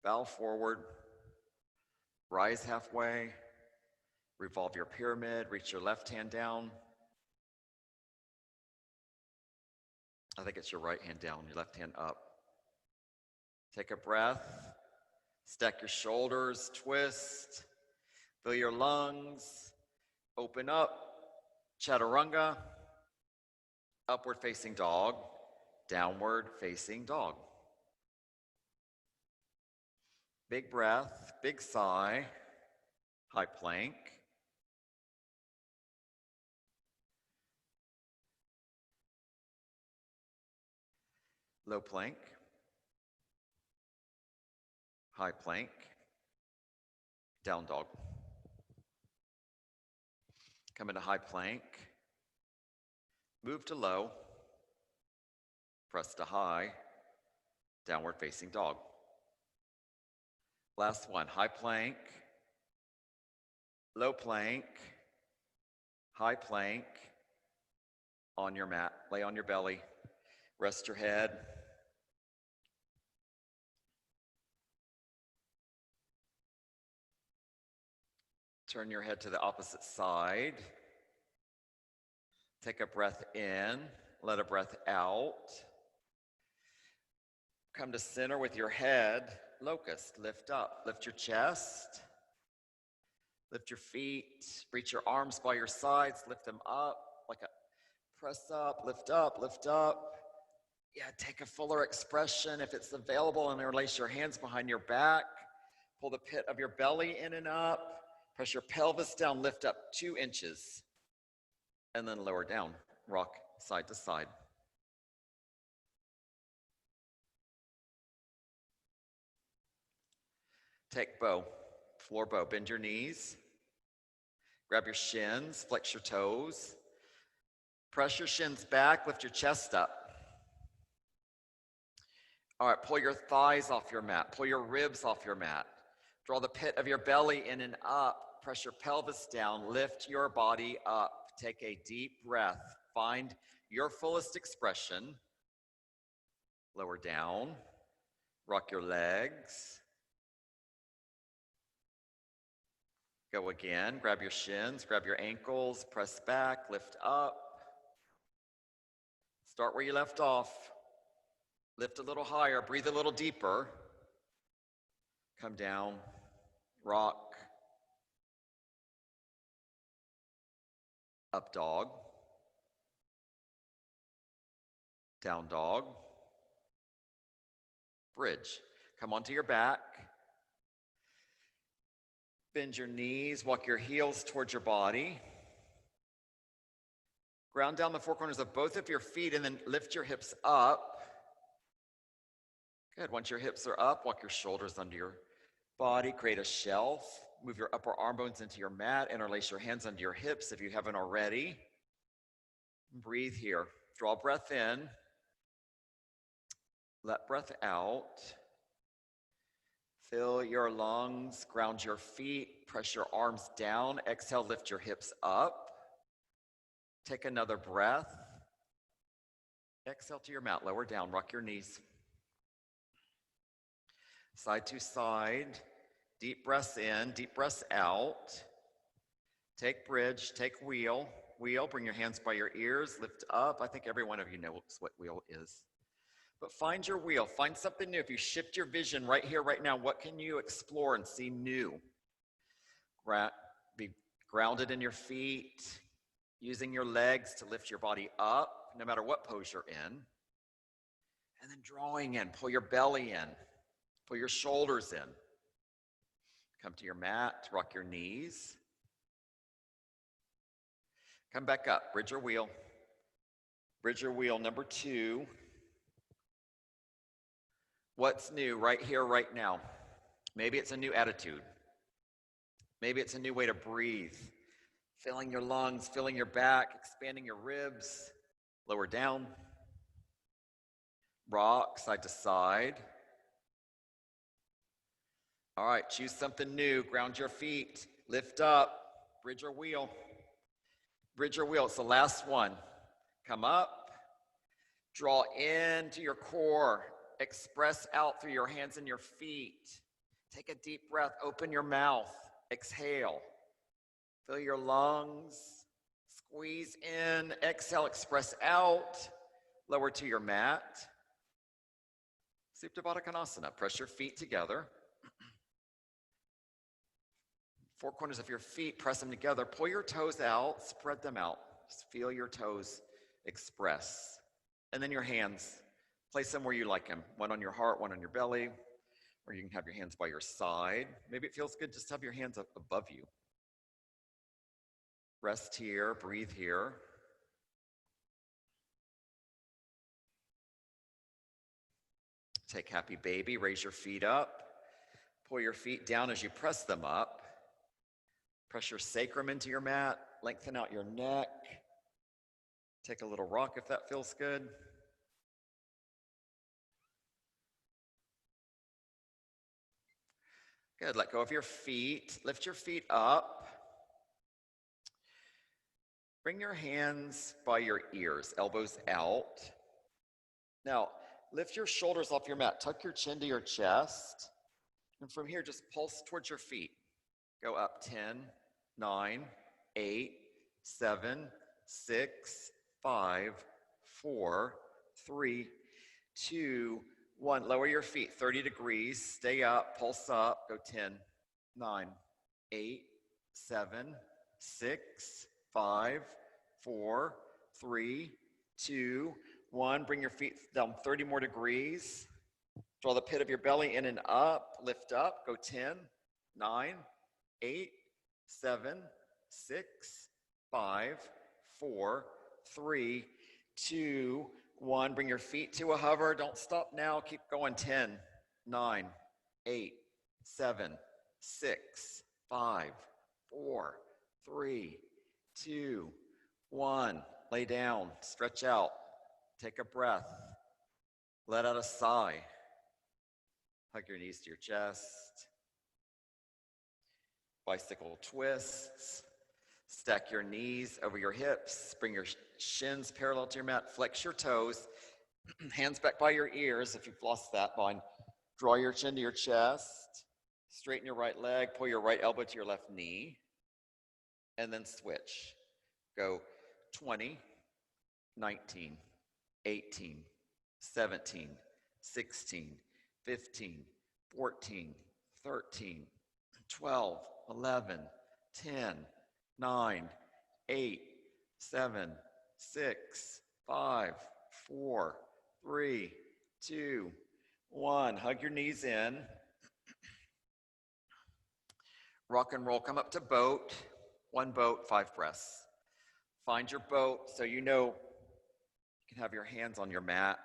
Speaker 3: Bow forward. Rise halfway. Revolve your pyramid. Reach your left hand down. I think it's your right hand down, your left hand up. Take a breath. Stack your shoulders, twist. Fill your lungs. Open up. Chaturanga. Upward facing dog. Downward facing dog. Big breath, big sigh. High plank. low plank, high plank, down dog. Come into high plank, move to low, press to high, downward facing dog. Last one, high plank, low plank, high plank, on your mat, lay on your belly, rest your head. Turn your head to the opposite side. Take a breath in, let a breath out. Come to center with your head, locust, lift up, lift your chest, lift your feet, reach your arms by your sides, lift them up, like a press up, lift up, lift up. Yeah, take a fuller expression if it's available, and then release your hands behind your back. Pull the pit of your belly in and up. Press your pelvis down, lift up 2 inches, and then lower down. Rock side to side. Take bow, floor bow. Bend your knees. Grab your shins, flex your toes. Press your shins back, lift your chest up. All right, pull your thighs off your mat. Pull your ribs off your mat. Draw the pit of your belly in and up. Press your pelvis down. Lift your body up. Take a deep breath. Find your fullest expression. Lower down. Rock your legs. Go again. Grab your shins. Grab your ankles. Press back. Lift up. Start where you left off. Lift a little higher. Breathe a little deeper. Come down. Rock. Up dog. Down dog. Bridge. Come onto your back. Bend your knees. Walk your heels towards your body. Ground down the 4 corners of both of your feet and then lift your hips up. Good. Once your hips are up, walk your shoulders under your body. Create a shelf. Move your upper arm bones into your mat. Interlace your hands under your hips if you haven't already. Breathe here. Draw breath in. Let breath out. Fill your lungs. Ground your feet. Press your arms down. Exhale, lift your hips up. Take another breath. Exhale to your mat. Lower down. Rock your knees. Side to side. Deep breaths in, deep breaths out. Take bridge, take wheel. Wheel, bring your hands by your ears, lift up. I think every one of you knows what wheel is. But find your wheel, find something new. If you shift your vision right here, right now, what can you explore and see new? Be grounded in your feet, using your legs to lift your body up, no matter what pose you're in. And then drawing in, pull your belly in, pull your shoulders in. Come to your mat, rock your knees. Come back up, bridge your wheel. Bridge your wheel, number 2. What's new right here, right now? Maybe it's a new attitude. Maybe it's a new way to breathe. Filling your lungs, filling your back, expanding your ribs. Lower down. Rock side to side. All right, choose something new. Ground your feet. Lift up. Bridge your wheel. Bridge your wheel. It's the last one. Come up. Draw into your core. Express out through your hands and your feet. Take a deep breath. Open your mouth. Exhale. Fill your lungs. Squeeze in. Exhale. Express out. Lower to your mat. Supta Baddha Konasana. Press your feet together. 4 corners of your feet, press them together. Pull your toes out, spread them out. Just feel your toes express. And then your hands, place them where you like them. One on your heart, one on your belly, or you can have your hands by your side. Maybe it feels good just to have your hands up above you. Rest here, breathe here. Take happy baby, raise your feet up. Pull your feet down as you press them up. Press your sacrum into your mat. Lengthen out your neck. Take a little rock if that feels good. Good, let go of your feet. Lift your feet up. Bring your hands by your ears, elbows out. Now, lift your shoulders off your mat. Tuck your chin to your chest. And from here, just pulse towards your feet. Go up 10, 9, 8, 7, 6, 5, 4, 3, 2, 1. Lower your feet 30 degrees. Stay up, pulse up. Go 10, 9, 8, 7, 6, 5, 4, 3, 2, 1. Bring your feet down 30 more degrees. Draw the pit of your belly in and up. Lift up. Go 10, 9, 8, 7, 6, 5, 4, 3, 2, 1. Bring your feet to a hover. Don't stop now. Keep going. 10, 9, 8, 7, 6, 5, 4, 3, 2, 1. Lay down. Stretch out. Take a breath. Let out a sigh. Hug your knees to your chest. Bicycle twists. Stack your knees over your hips. Bring your shins parallel to your mat. Flex your toes. Hands back by your ears if you've lost that line. Draw your chin to your chest. Straighten your right leg. Pull your right elbow to your left knee. And then switch. Go 20, 19, 18, 17, 16, 15, 14, 13, 12, 11, 10, 9, 8, 7, 6, 5, 4, 3, 2, 1. Hug your knees in. Rock and roll. Come up to boat. 1 boat, 5 breaths. Find your boat so you know you can have your hands on your mat.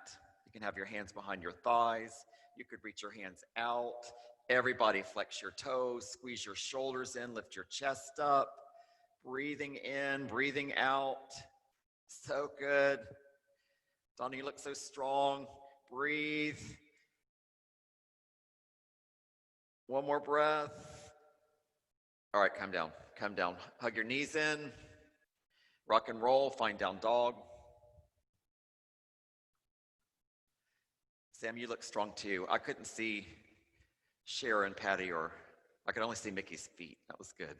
Speaker 3: You can have your hands behind your thighs. You could reach your hands out. Everybody flex your toes, squeeze your shoulders in, lift your chest up. Breathing in, breathing out. So good. Donna, you look so strong. Breathe. 1 more breath. All right, come down, come down. Hug your knees in. Rock and roll, find down dog. Sam, you look strong too. I couldn't see Sharon, Patty, or I could only see Mickey's feet. That was good.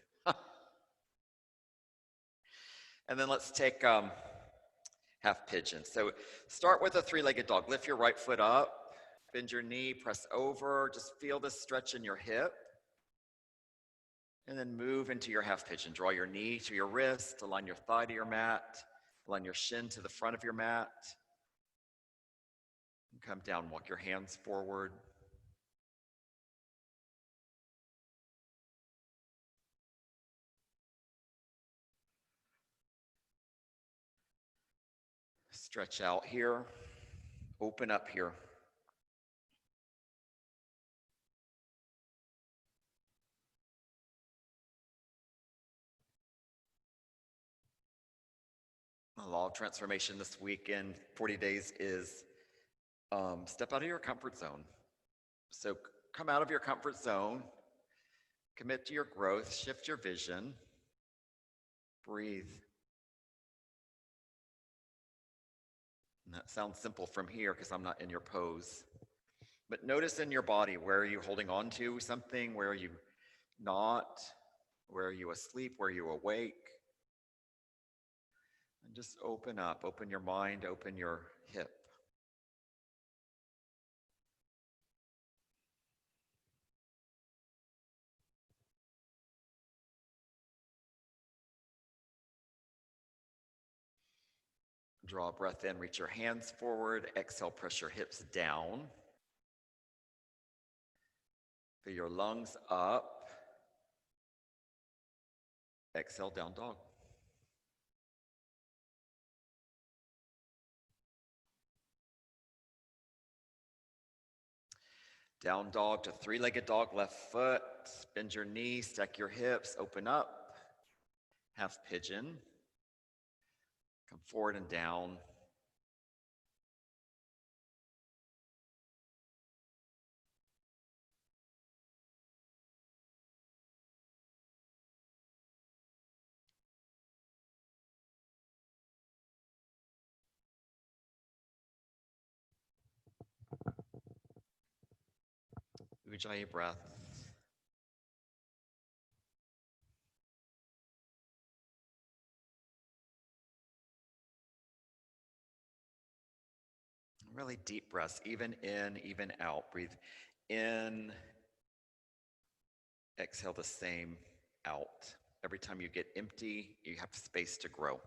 Speaker 3: And then let's take half pigeon. So start with a 3-legged dog. Lift your right foot up, bend your knee, press over. Just feel this stretch in your hip. And then move into your half pigeon. Draw your knee to your wrist, align your thigh to your mat, align your shin to the front of your mat. And come down, walk your hands forward. Stretch out here, open up here. The law of transformation this weekend, 40 days, is step out of your comfort zone. So come out of your comfort zone, commit to your growth, shift your vision, breathe. And that sounds simple from here because I'm not in your pose. But notice in your body, where are you holding on to something? Where are you not? Where are you asleep? Where are you awake? And just open up, open your mind, open your hip. Draw a breath in, reach your hands forward. Exhale, press your hips down. Feel your lungs up. Exhale, down dog. Down dog to three-legged dog, left foot. Bend your knees, stack your hips, open up. Half pigeon. Come forward and down. Ujjayi breath. Really deep breaths, even in, even out. Breathe in, exhale the same out. Every time you get empty, you have space to grow.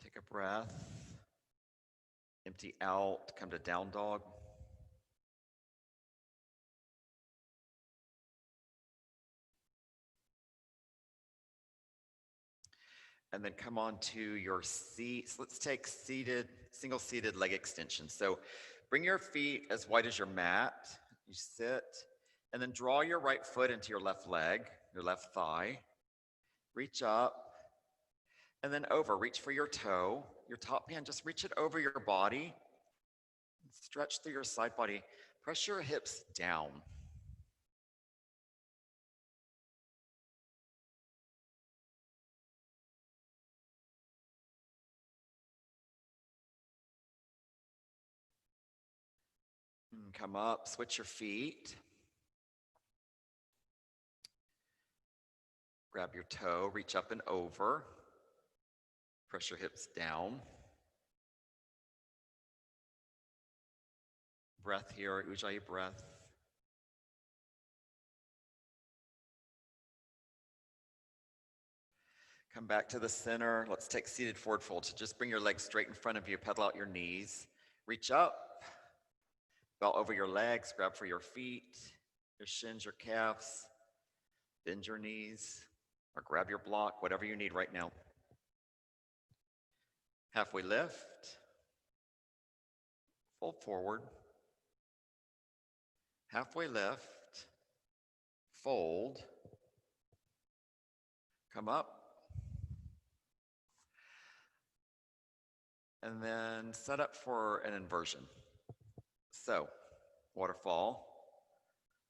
Speaker 3: Take a breath, empty out, come to down dog. And then come on to your seats. Let's take single seated leg extension. So bring your feet as wide as your mat. You sit, and then draw your right foot into your left leg, your left thigh. Reach up, and then over. Reach for your toe. Your top hand, just reach it over your body. Stretch through your side body. Press your hips down. Come up, switch your feet. Grab your toe, reach up and over. Press your hips down. Breath here, Ujjayi breath. Come back to the center. Let's take seated forward fold. So just bring your legs straight in front of you, pedal out your knees. Reach up, belt over your legs, grab for your feet, your shins, your calves. Bend your knees, or grab your block, whatever you need right now. Halfway lift, fold forward. Halfway lift, fold, come up, and then set up for an inversion. So, waterfall,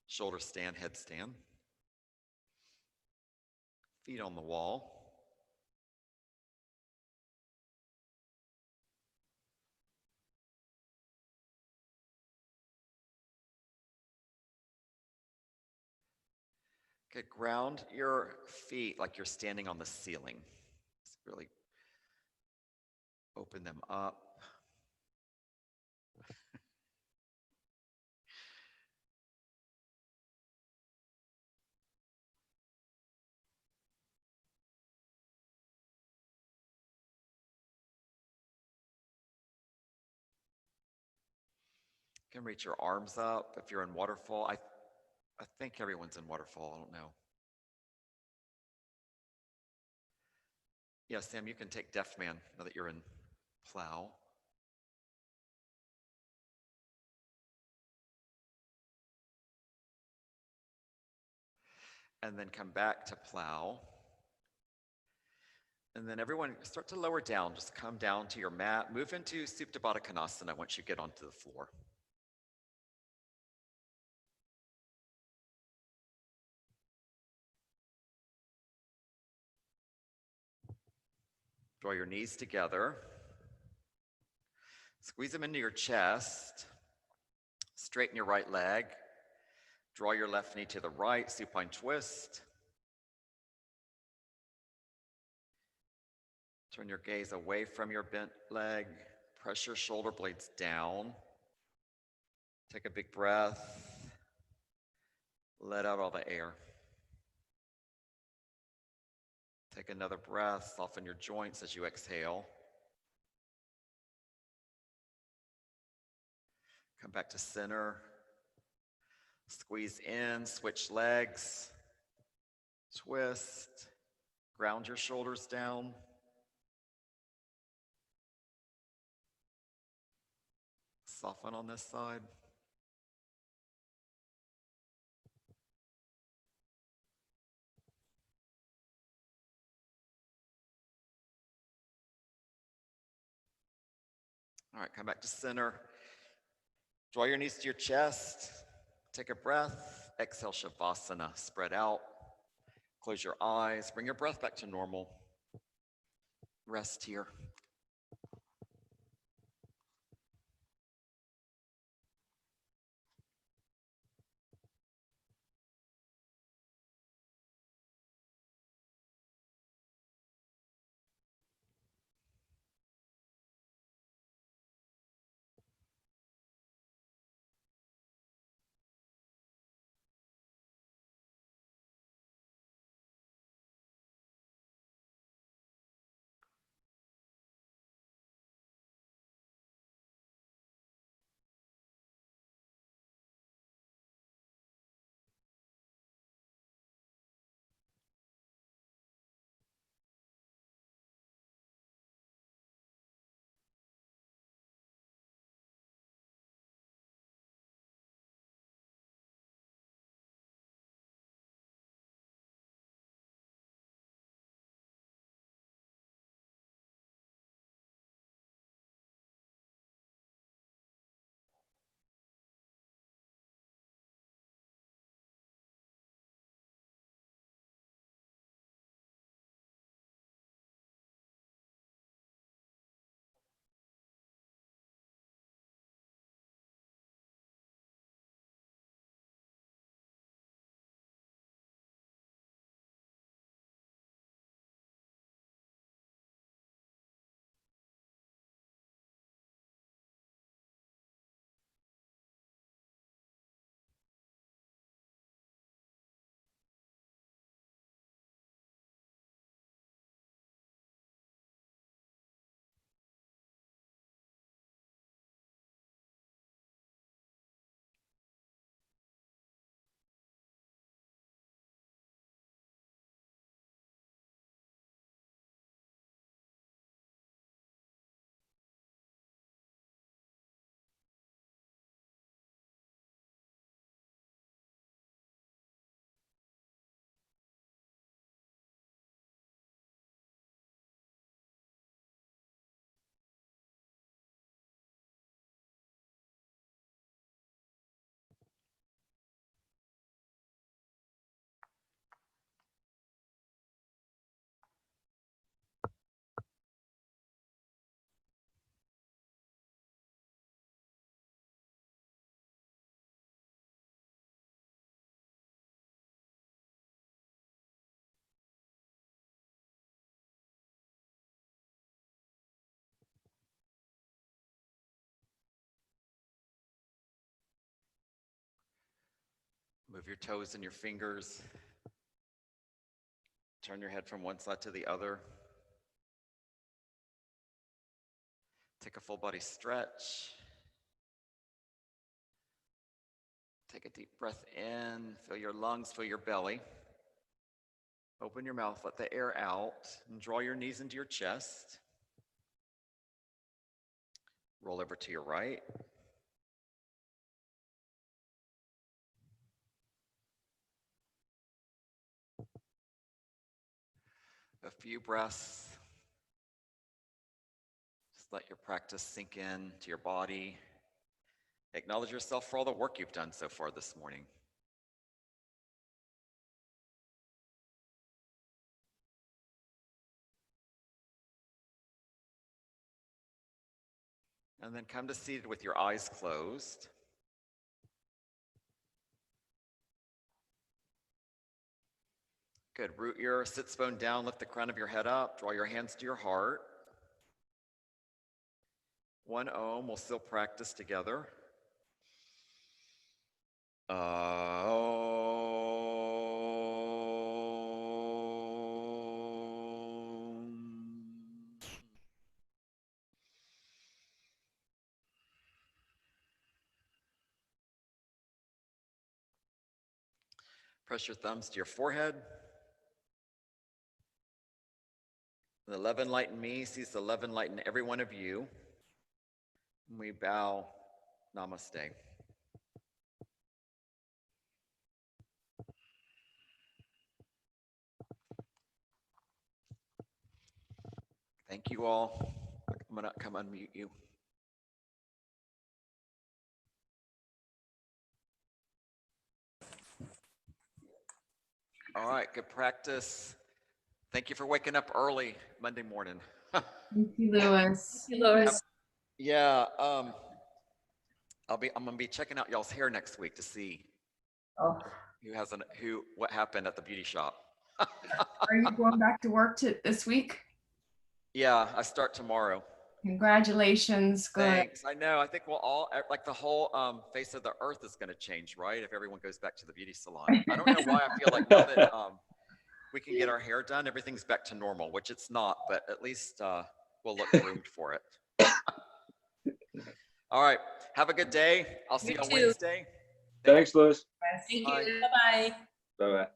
Speaker 3: shoulder stand, headstand, feet on the wall. Okay, ground your feet like you're standing on the ceiling. Just really open them up. You can reach your arms up if you're in waterfall. I think everyone's in waterfall, I don't know. Yeah, Sam, you can take Deaf Man now that you're in plow. And then come back to plow. And then everyone start to lower down. Just come down to your mat. Move into Supta Baddha Konasana once you get onto the floor. Draw your knees together. Squeeze them into your chest. Straighten your right leg. Draw your left knee to the right, supine twist. Turn your gaze away from your bent leg. Press your shoulder blades down. Take a big breath. Let out all the air. Take another breath. Soften your joints as you exhale. Come back to center. Squeeze in, switch legs. Twist. Ground your shoulders down. Soften on this side. All right, come back to center. Draw your knees to your chest. Take a breath. Exhale, Shavasana. Spread out. Close your eyes. Bring your breath back to normal. Rest here. Move your toes and your fingers. Turn your head from one side to the other. Take a full body stretch. Take a deep breath in. Fill your lungs, fill your belly. Open your mouth, let the air out, and draw your knees into your chest. Roll over to your right. A few breaths. Just let your practice sink in to your body. Acknowledge yourself for all the work you've done so far this morning. And then come to seated with your eyes closed. Good. Root your sits bone down, lift the crown of your head up, draw your hands to your heart. 1 Om, we'll still practice together. Press your thumbs to your forehead. The love and light in me sees the love and light in every one of you. We bow. Namaste. Thank you all. I'm gonna come unmute you. All right, good practice. Thank you for waking up early Monday morning.
Speaker 4: Thank you, Louis.
Speaker 3: Yeah, I'm gonna be checking out y'all's hair next week to see
Speaker 2: Oh,
Speaker 3: what happened at the beauty shop.
Speaker 4: Are you going back to work this week?
Speaker 3: Yeah, I start tomorrow.
Speaker 4: Congratulations. Good.
Speaker 3: Thanks. I know. I think we'll all, like, the whole face of the earth is going to change, right? If everyone goes back to the beauty salon. I don't know why I feel like now that we can get our hair done, everything's back to normal, which it's not, but at least we'll look groomed for it. All right. Have a good day. I'll see you on Wednesday.
Speaker 5: Thanks, Louis.
Speaker 4: Yes.
Speaker 1: Thank
Speaker 3: Bye.
Speaker 1: you. Bye-bye.
Speaker 5: Bye-bye.